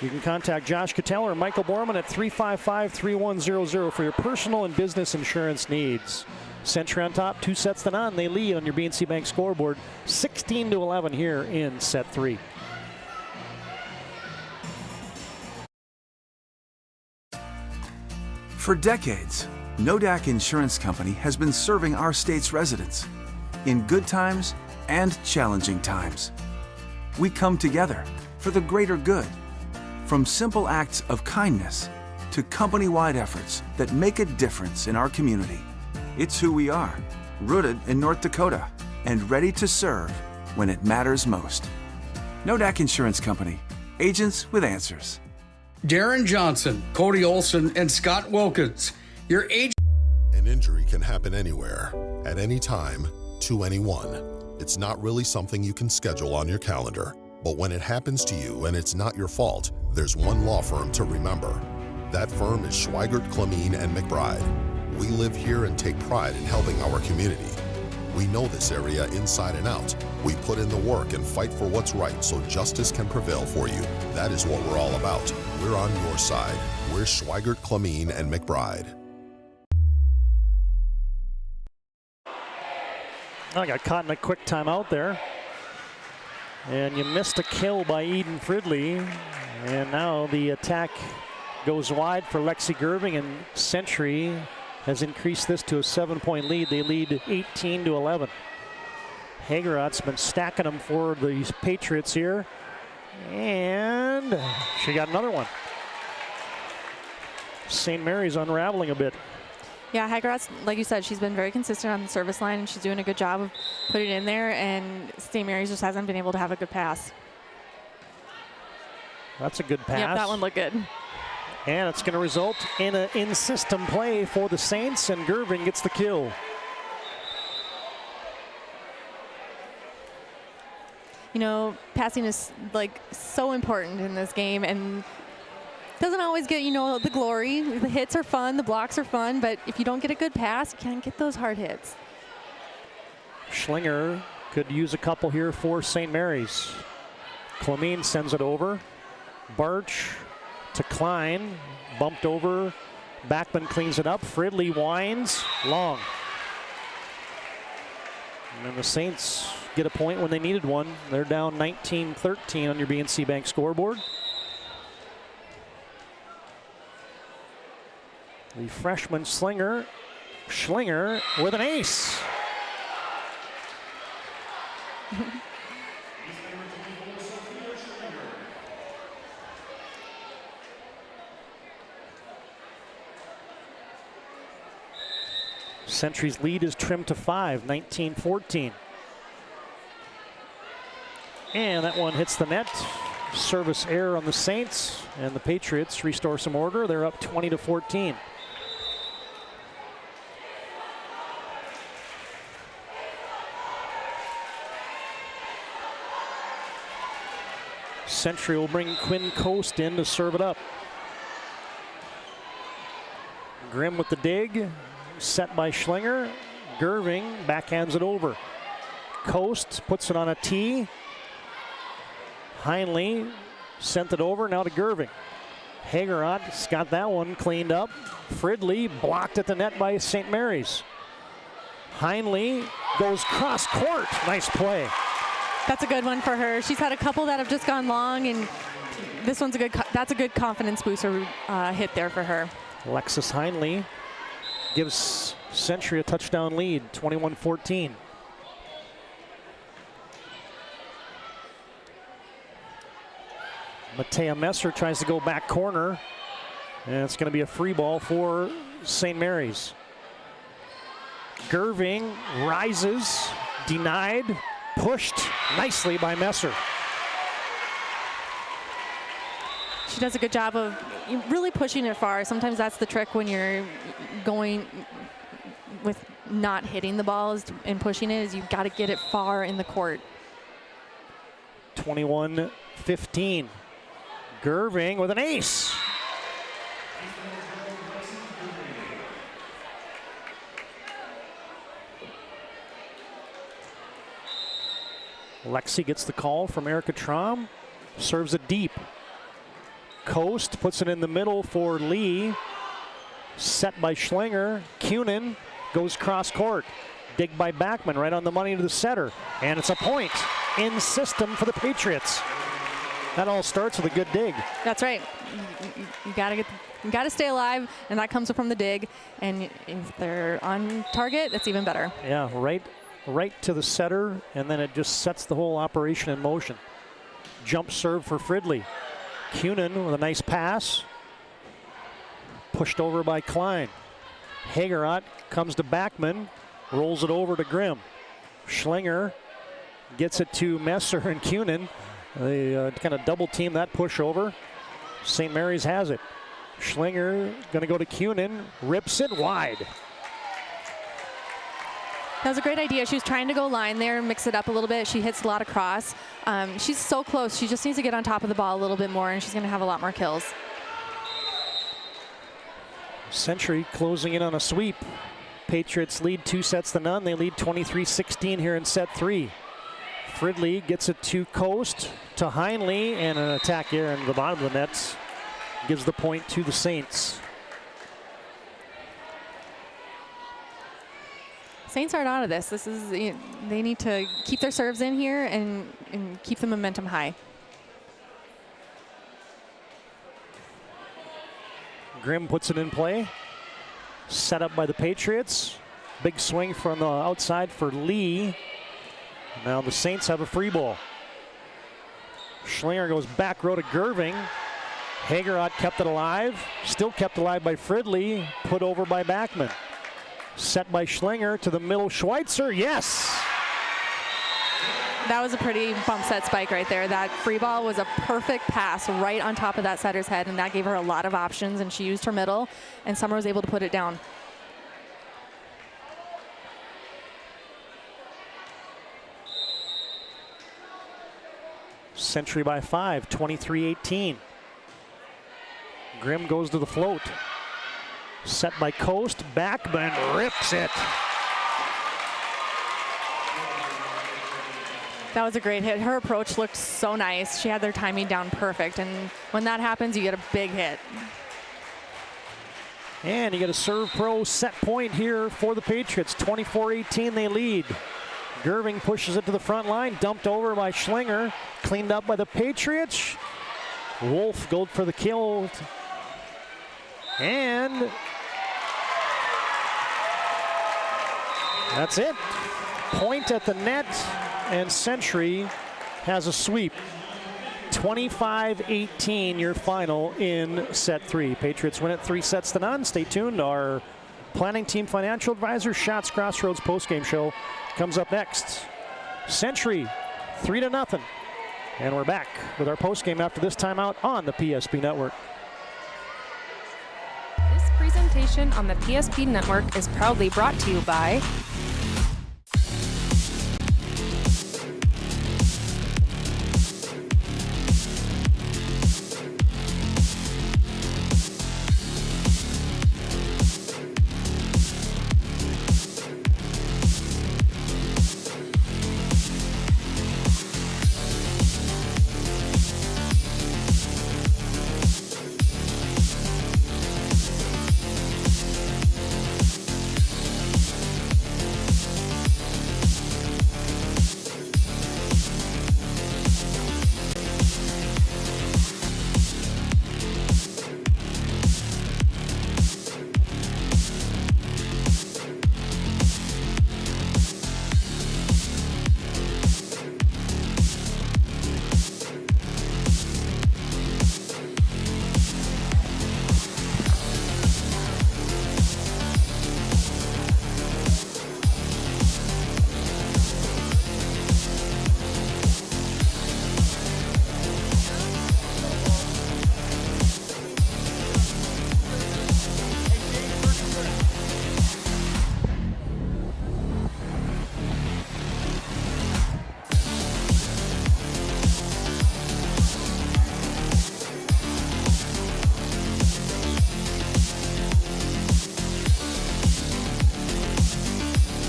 You can contact Josh Cattell or Michael Borman at 355-3100 for your personal and business insurance needs. Century on top, 2 sets to none. They lead on your BNC Bank scoreboard, 16-11 here in set 3. For decades, Nodak Insurance Company has been serving our state's residents in good times and challenging times. We come together for the greater good. From simple acts of kindness to company-wide efforts that make a difference in our community. It's who we are, rooted in North Dakota and ready to serve when it matters most. Nodak Insurance Company. Agents with answers. Darren Johnson, Cody Olson, and Scott Wilkins. Your agent. An injury can happen anywhere, at any time, to anyone. It's not really something you can schedule on your calendar. But when it happens to you and it's not your fault, there's one law firm to remember. That firm is Schweigert, Clemene, and McBride. We live here and take pride in helping our community. We know this area inside and out. We put in the work and fight for what's right so justice can prevail for you. That is what we're all about. We're on your side. We're Schweigert, Clemene, and McBride. I got caught in a quick timeout there. And you missed a kill by Eden Fridley. And now the attack goes wide for Lexi Gerving, and Century has increased this to a 7-point lead. They lead 18-11. Hagerot's been stacking them for the Patriots here. And she got another one. St. Mary's unraveling a bit. Yeah, Hagerot's, like you said, she's been very consistent on the service line, and she's doing a good job of putting it in there, and St. Mary's just hasn't been able to have a good pass. That's a good pass. Yep, that one looked good. And it's going to result in an in-system play for the Saints, and Gerving gets the kill. You know, passing is like so important in this game, and doesn't always get, you know, the glory. The hits are fun, the blocks are fun, but if you don't get a good pass, you can't get those hard hits. Schlinger could use a couple here for St. Mary's. Clemene sends it over. Barch to Klein, bumped over. Backman cleans it up. Fridley winds, long. And then the Saints get a point when they needed one. They're down 19-13 on your BNC Bank scoreboard. The freshman Schlinger with an ace. Century's lead is trimmed to 5, 19-14. And that one hits the net. Service error on the Saints, and the Patriots restore some order. They're up 20-14. Century will bring Quinn Coast in to serve it up. Grimm with the dig, set by Schlinger. Gerving backhands it over. Coast puts it on a tee. Heinley sent it over, now to Gerving. Hagerot's got that one cleaned up. Fridley blocked at the net by St. Mary's. Heinley goes cross court. Nice play. That's a good one for her. She's had a couple that have just gone long, and this one's a good, that's a good confidence booster hit there for her. Alexis Heinley gives Century a touchdown lead, 21-14. Matea Messer tries to go back corner, and it's going to be a free ball for St. Mary's. Gerving rises, denied, pushed nicely by Messer. She does a good job of really pushing it far. Sometimes that's the trick when you're going with not hitting the balls and pushing it, is you've got to get it far in the court. 21-15. Gerving with an ace. Lexi gets the call from Erica Traum. Serves it deep. Coast puts it in the middle for Lee. Set by Schlinger. Kunin goes cross court. Dig by Backman right on the money to the setter. And it's a point in system for the Patriots. That all starts with a good dig. That's right. You gotta stay alive, and that comes from the dig. And if they're on target, it's even better. Yeah, right to the setter, and then it just sets the whole operation in motion. Jump serve for Fridley. Kunin with a nice pass. Pushed over by Klein. Hagerot comes to Backman, rolls it over to Grimm. Schlinger gets it to Messer, and Kunin They kind of double team that pushover. St. Mary's has it. Schlinger going to go to Kunin, rips it wide. That was a great idea. She was trying to go line there, mix it up a little bit. She hits a lot across. She's so close. She just needs to get on top of the ball a little bit more, and she's going to have a lot more kills. Century closing in on a sweep. Patriots lead 2-0. They lead 23-16 here in set 3. Fridley gets it to Coast, to Heinley, and an attack here into the bottom of the nets. Gives the point to the Saints. Saints aren't out of this. This is, they need to keep their serves in here and keep the momentum high. Grimm puts it in play. Set up by the Patriots. Big swing from the outside for Lee. Now the Saints have a free ball. Schlinger goes back row to Gerving. Hagerot kept it alive. Still kept alive by Fridley. Put over by Backman. Set by Schlinger to the middle. Schweitzer, yes! That was a pretty bump set spike right there. That free ball was a perfect pass right on top of that setter's head, and that gave her a lot of options, and she used her middle, and Summer was able to put it down. Century by 5, 23-18. Grimm goes to the float. Set by Coast, Backman rips it. That was a great hit. Her approach looked so nice. She had their timing down perfect, and when that happens, you get a big hit. And you get a serve pro set point here for the Patriots. 24-18 they lead. Gerving pushes it to the front line, dumped over by Schlinger, cleaned up by the Patriots. Wolf goes for the kill. And that's it. Point at the net, and Century has a sweep. 25-18 your final in set 3. Patriots win it 3-0. Stay tuned. Our planning team financial advisor, Shots Crossroads postgame show comes up next. Century 3-0. And we're back with our postgame after this timeout on the PSP Network. This presentation on the PSP Network is proudly brought to you by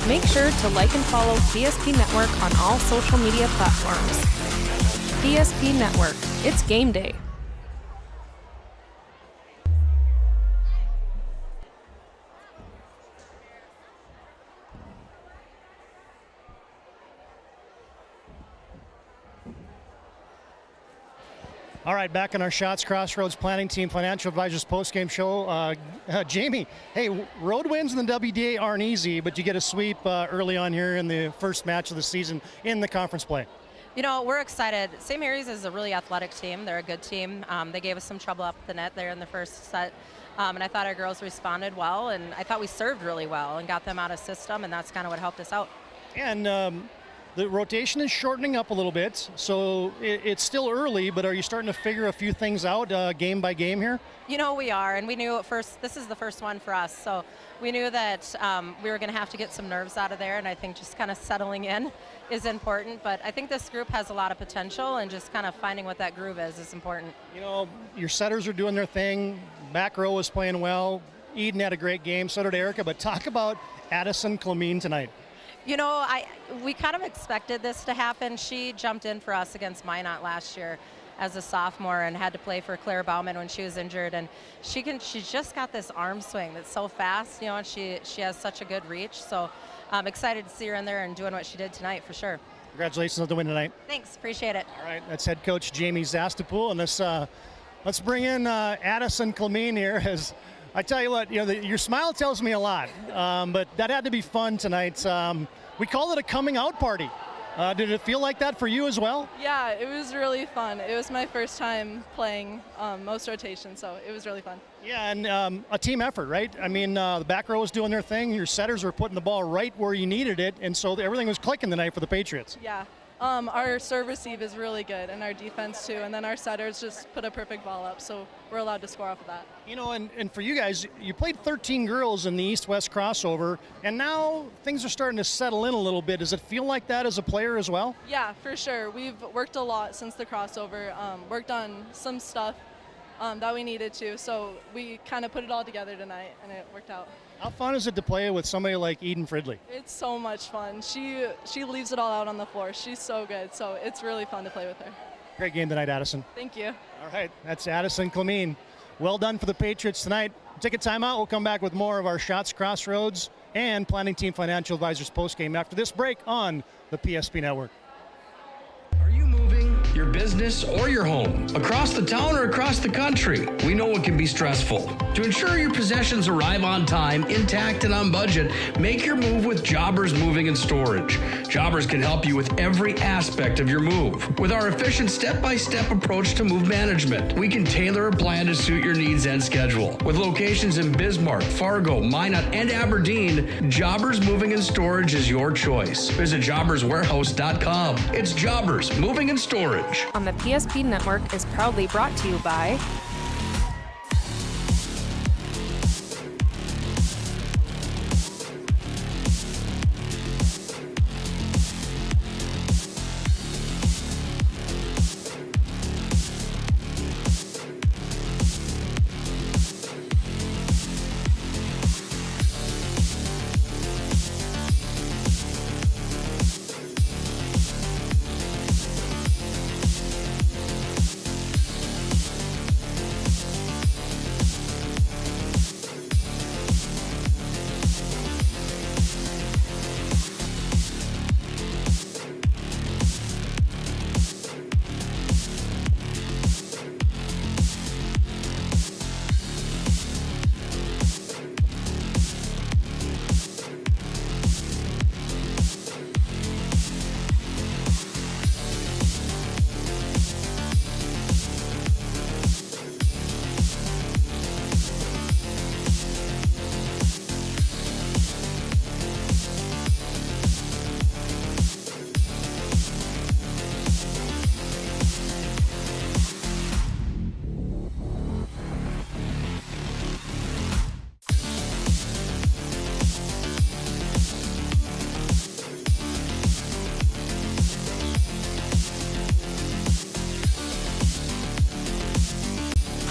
Make sure to like and follow PSP Network on all social media platforms. PSP Network, it's game day. All right, back on our Shots Crossroads Planning Team Financial Advisors postgame show. Jamie, hey, road wins in the WDA aren't easy, but you get a sweep early on here in the first match of the season in the conference play. You know, we're excited. St. Mary's is a really athletic team. They're a good team. They gave us some trouble up the net there in the first set, and I thought our girls responded well, and I thought we served really well and got them out of system, and that's kind of what helped us out. And the rotation is shortening up a little bit, so it's still early, but are you starting to figure a few things out game by game here? You know, we are, and we knew at first, this is the first one for us, so we knew that we were going to have to get some nerves out of there, and I think just kind of settling in is important, but I think this group has a lot of potential, and just kind of finding what that groove is important. You know, your setters are doing their thing, back row is playing well, Eden had a great game, so did Erica, but talk about Addison Clemene tonight. You know, we kind of expected this to happen. She jumped in for us against Minot last year as a sophomore and had to play for Claire Bauman when she was injured. And she's just got this arm swing that's so fast, you know, and she has such a good reach. So I'm excited to see her in there and doing what she did tonight for sure. Congratulations on the win tonight. Thanks, appreciate it. All right, that's head coach Jamie Zastapool, and let's bring in Addison Clemene here. As I tell you what, you know, your smile tells me a lot, but that had to be fun tonight. We call it a coming out party. Did it feel like that for you as well? Yeah, it was really fun. It was my first time playing most rotations, so it was really fun. Yeah, and a team effort, right? I mean, the back row was doing their thing. Your setters were putting the ball right where you needed it, and so everything was clicking tonight for the Patriots. Yeah. Our serve receive is really good, and our defense too, and then our setters just put a perfect ball up, so we're allowed to score off of that. You know, and for you guys, you played 13 girls in the East-West crossover, and now things are starting to settle in a little bit. Does it feel like that as a player as well? Yeah, for sure. We've worked a lot since the crossover, worked on some stuff that we needed to, so we kind of put it all together tonight, and it worked out. How fun is it to play with somebody like Eden Fridley? It's so much fun. She leaves it all out on the floor. She's so good, so it's really fun to play with her. Great game tonight, Addison. Thank you. All right, that's Addison Clemene. Well done for the Patriots tonight. Take a timeout. We'll come back with more of our Shots Crossroads and Planning Team Financial Advisors postgame after this break on the PSP Network. Your business or your home, across the town or across the country. We know it can be stressful. To ensure your possessions arrive on time, intact, and on budget, make your move with Jobbers Moving and Storage. Jobbers can help you with every aspect of your move. With our efficient step-by-step approach to move management, we can tailor a plan to suit your needs and schedule. With locations in Bismarck, Fargo, Minot, and Aberdeen, Jobbers Moving and Storage is your choice. Visit jobberswarehouse.com. It's Jobbers Moving and Storage. On the PSP Network is proudly brought to you by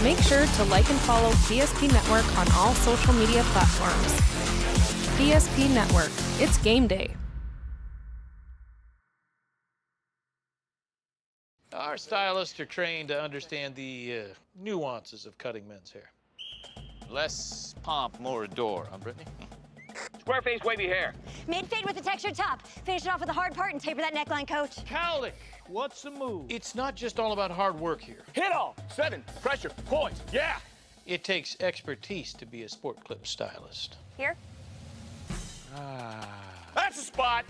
Make sure to like and follow PSP Network on all social media platforms. PSP Network, it's game day. Our stylists are trained to understand the nuances of cutting men's hair. Less pomp, more adore, huh, Brittany? Square face, wavy hair. Mid-fade with a textured top. Finish it off with a hard part and taper that neckline, coach. Cowlick, what's the move? It's not just all about hard work here. Hit all. 7, pressure, points, yeah! It takes expertise to be a sport clip stylist. Here? That's the spot.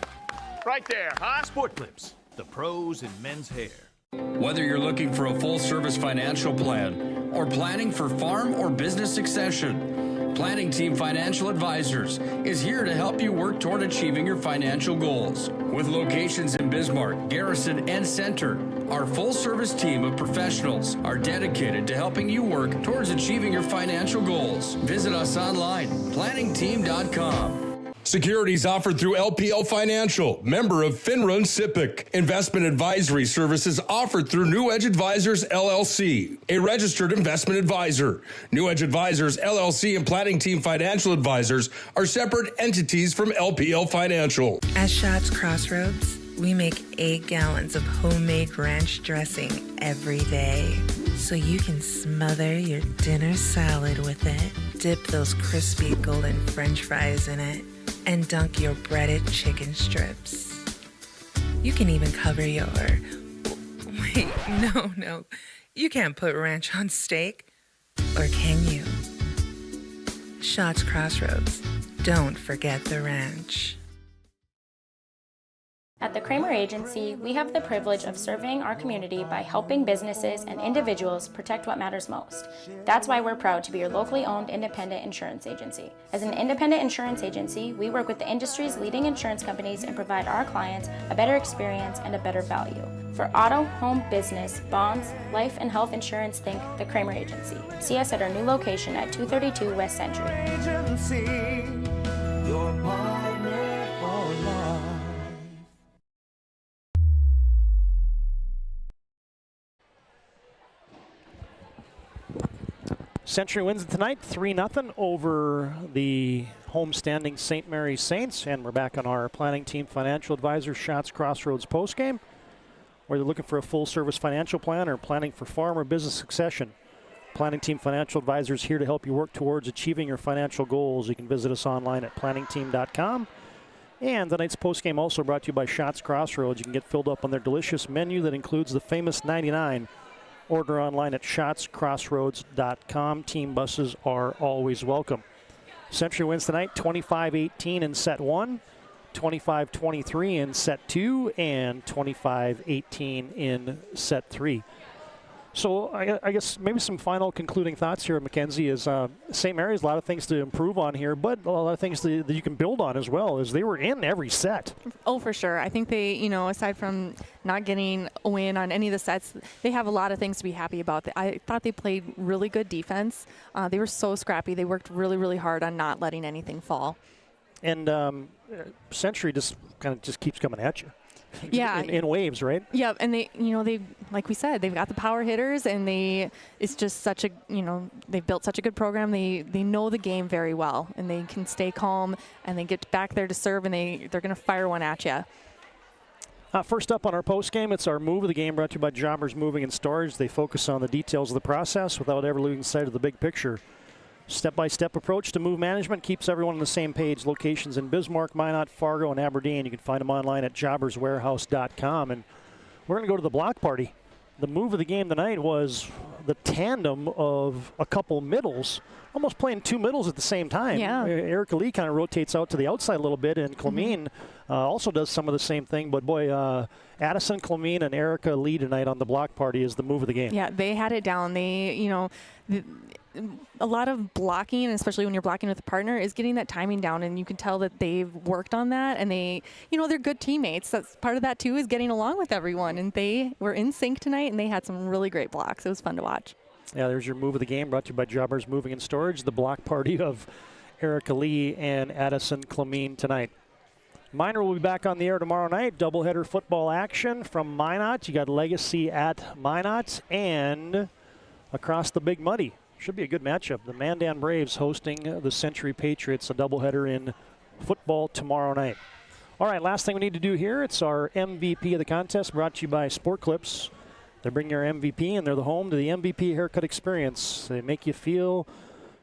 Right there, huh? Sport Clips, the pros in men's hair. Whether you're looking for a full-service financial plan or planning for farm or business succession, Planning Team Financial Advisors is here to help you work toward achieving your financial goals. With locations in Bismarck, Garrison, and Center, our full-service team of professionals are dedicated to helping you work towards achieving your financial goals. Visit us online, planningteam.com. Securities offered through LPL Financial, member of FINRA and SIPC. Investment advisory services offered through New Edge Advisors, LLC, a registered investment advisor. New Edge Advisors, LLC, and Planning Team Financial Advisors are separate entities from LPL Financial. At Shots Crossroads, we make 8 gallons of homemade ranch dressing every day, so you can smother your dinner salad with it, dip those crispy golden French fries in it, and dunk your breaded chicken strips. You can even cover your... Wait, no. You can't put ranch on steak. Or can you? Shots Crossroads. Don't forget the ranch. At the Kramer Agency, we have the privilege of serving our community by helping businesses and individuals protect what matters most. That's why we're proud to be your locally owned independent insurance agency. As an independent insurance agency, we work with the industry's leading insurance companies and provide our clients a better experience and a better value. For auto, home, business, bonds, life, and health insurance, think the Kramer Agency. See us at our new location at 232 West Century. Agency, your partner for life. Century wins it tonight, 3-0 over the homestanding St. Mary's Saints. And we're back on our Planning Team Financial Advisor Shots Crossroads postgame, where they're looking for a full-service financial plan or planning for farm or business succession. Planning Team Financial Advisors here to help you work towards achieving your financial goals. You can visit us online at planningteam.com. And tonight's postgame also brought to you by Shots Crossroads. You can get filled up on their delicious menu that includes the famous 99. Order online at shotscrossroads.com. Team buses are always welcome. Century wins tonight 25-18 in set 1, 25-23 in set 2, and 25-18 in set 3. So I guess maybe some final concluding thoughts here, Mackenzie, is St. Mary's, a lot of things to improve on here, but a lot of things that you can build on as well, as they were in every set. Oh, for sure. I think they, aside from not getting a win on any of the sets, they have a lot of things to be happy about. I thought they played really good defense. They were so scrappy. They worked really, really hard on not letting anything fall. And Century just kind of keeps coming at you. Yeah, in waves, right? Yeah, and they, like we said, they've got the power hitters, and it's just such a, they've built such a good program. They know the game very well, and they can stay calm, and they get back there to serve, and they're going to fire one at you. First up on our post game, it's our move of the game, brought to you by Jobbers Moving and Storage. They focus on the details of the process without ever losing sight of the big picture. Step-by-step approach to move management keeps everyone on the same page. Locations in Bismarck, Minot, Fargo, and Aberdeen. You can find them online at jobberswarehouse.com. And we're going to go to the block party. The move of the game tonight was the tandem of a couple middles, almost playing 2 middles at the same time. Yeah. Erica Lee kind of rotates out to the outside a little bit, and Clemene also does some of the same thing. But boy, Addison Clemene and Erica Lee tonight on the block party is the move of the game. Yeah, they had it down. They, a lot of blocking, especially when you're blocking with a partner, is getting that timing down, and you can tell that they've worked on that, and they, they're good teammates. That's part of that too, is getting along with everyone, and they were in sync tonight, and they had some really great blocks. It was fun to watch. Yeah, there's your move of the game, brought to you by Jobbers Moving and Storage, the block party of Erica Lee and Addison Clemene tonight. Minor will be back on the air tomorrow night. Doubleheader football action from Minot. You got Legacy at Minot, and across the Big Muddy. Should be a good matchup. The Mandan Braves hosting the Century Patriots, a doubleheader in football tomorrow night. All right, last thing we need to do here, it's our MVP of the contest, brought to you by Sport Clips. They bring your MVP, and they're the home to the MVP haircut experience. They make you feel,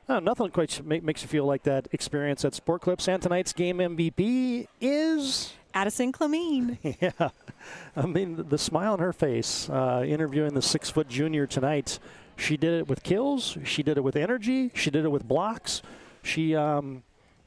nothing quite makes you feel like that experience at Sport Clips. And tonight's game MVP is Addison Clemene. Yeah, I mean, the smile on her face, interviewing the 6-foot junior tonight. She did it with kills. She did it with energy. She did it with blocks. She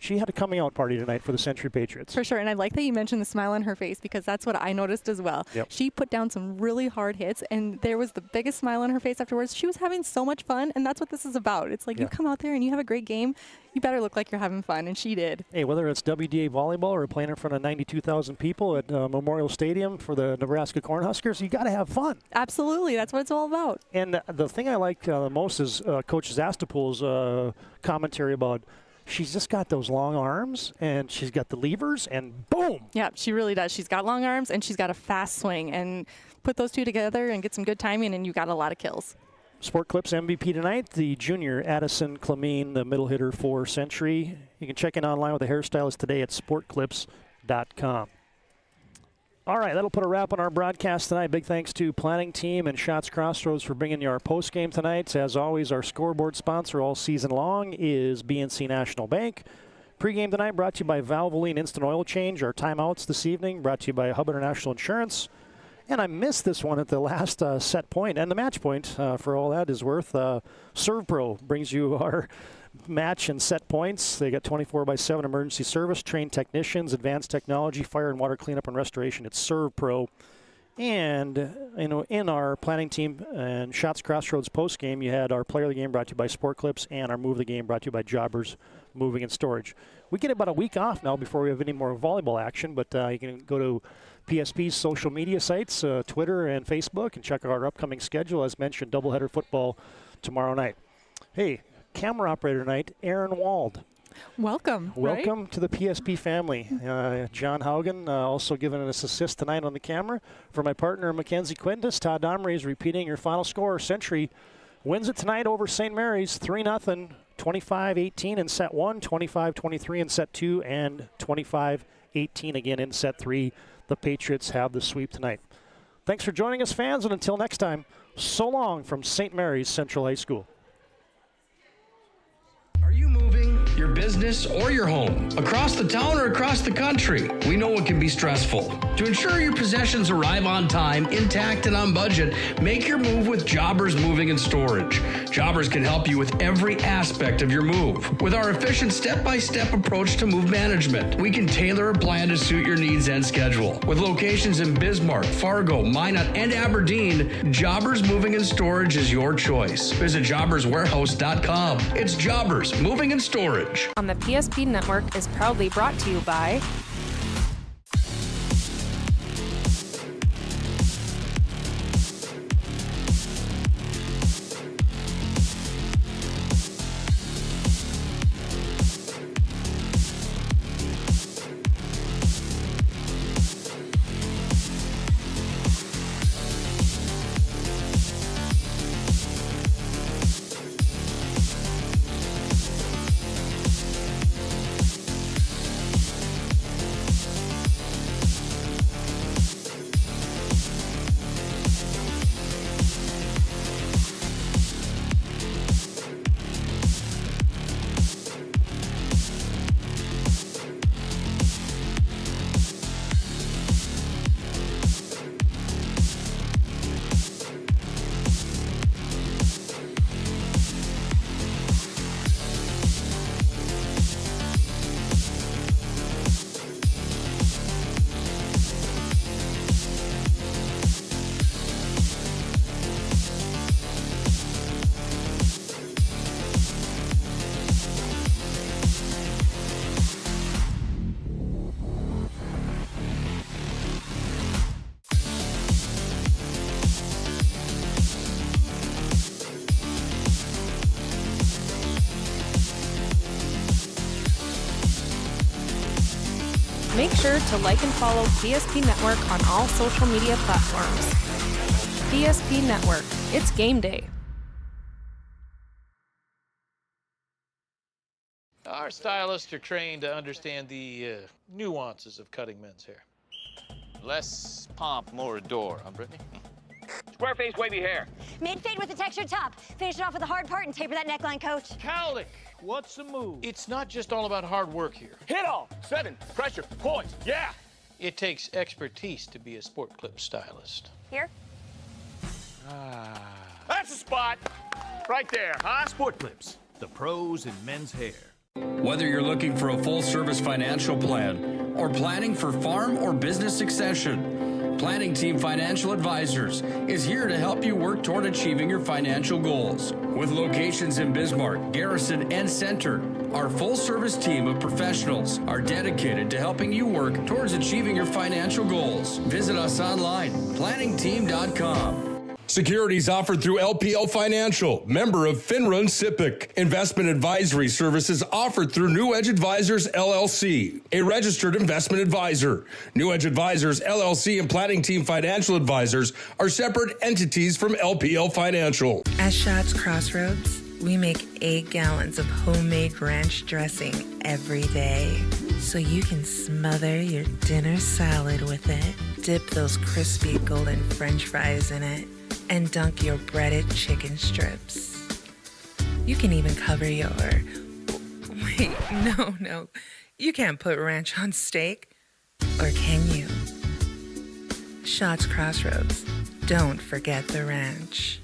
She had a coming out party tonight for the Century Patriots. For sure, and I like that you mentioned the smile on her face because that's what I noticed as well. Yep. She put down some really hard hits, and there was the biggest smile on her face afterwards. She was having so much fun, and that's what this is about. It's like you come out there and you have a great game, you better look like you're having fun, and she did. Hey, whether it's WDA volleyball or playing in front of 92,000 people at Memorial Stadium for the Nebraska Cornhuskers, you got to have fun. Absolutely, that's what it's all about. And the thing I like the most is Coach Zastapul's commentary about she's just got those long arms, and she's got the levers, and boom. Yeah, she really does. She's got long arms, and she's got a fast swing. And put those two together and get some good timing, and you got a lot of kills. Sport Clips MVP tonight, the junior Addison Clemene, the middle hitter for Century. You can check in online with the hairstylist today at sportclips.com. All right, that'll put a wrap on our broadcast tonight. Big thanks to Planning Team and Shots Crossroads for bringing you our postgame tonight. As always, our scoreboard sponsor all season long is BNC National Bank. Pregame tonight brought to you by Valvoline Instant Oil Change. Our timeouts this evening brought to you by Hub International Insurance. And I missed this one at the last set point and the match point for all that is worth. Serve Pro brings you our match and set points. They got 24/7 emergency service, trained technicians, advanced technology, fire and water cleanup and restoration. It's Serve Pro. And in our planning team and Shots Crossroads post game, you had our player of the game brought to you by Sport Clips and our move of the game brought to you by Jobbers Moving and Storage. We get about a week off now before we have any more volleyball action, but you can go to PSP's social media sites, Twitter and Facebook, and check out our upcoming schedule. As mentioned, doubleheader football tomorrow night. Hey, camera operator tonight, Aaron Wald. Welcome. Welcome to the PSP family. John Haugen also giving us assist tonight on the camera. For my partner, Mackenzie Quintus, Todd Domrey is repeating your final score. Century wins it tonight over St. Mary's, 3-0, 25-18 in set 1, 25-23 in set 2, and 25-18 again in set 3. The Patriots have the sweep tonight. Thanks for joining us, fans, and until next time, so long from St. Mary's Central High School. Are you moving your business or your home across the town or across the country? We know it can be stressful. To ensure your possessions arrive on time, intact, and on budget, make your move with Jobbers Moving and Storage. Jobbers can help you with every aspect of your move. With our efficient step-by-step approach to move management, we can tailor a plan to suit your needs and schedule. With locations in Bismarck, Fargo, Minot, and Aberdeen, Jobbers Moving and Storage is your choice. Visit jobberswarehouse.com. It's Jobbers Moving and Storage. On the PSP Network is proudly brought to you by Make sure to like and follow PSP Network on all social media platforms. PSP Network, it's game day. Our stylists are trained to understand the nuances of cutting men's hair. Less pomp, more adore, huh, Brittany? Square face, wavy hair. Mid-fade with a textured top. Finish it off with a hard part and taper that neckline, coach. Cowlick, what's the move? It's not just all about hard work here. Hit all. 7. Pressure. Points. Yeah. It takes expertise to be a Sport Clip stylist. Here? That's the spot. Right there, huh? Sport Clips, the pros in men's hair. Whether you're looking for a full-service financial plan or planning for farm or business succession, Planning Team Financial Advisors is here to help you work toward achieving your financial goals. With locations in Bismarck, Garrison, and Center, our full-service team of professionals are dedicated to helping you work towards achieving your financial goals. Visit us online, planningteam.com. Securities offered through LPL Financial, member of FINRA and SIPC. Investment advisory services offered through New Edge Advisors, LLC, a registered investment advisor. New Edge Advisors, LLC, and Planning Team Financial Advisors are separate entities from LPL Financial. At Schatz Crossroads, we make 8 gallons of homemade ranch dressing every day, so you can smother your dinner salad with it, dip those crispy golden French fries in it, and dunk your breaded chicken strips. You can even cover your... Wait, no. You can't put ranch on steak. Or can you? Schatz Crossroads. Don't forget the ranch.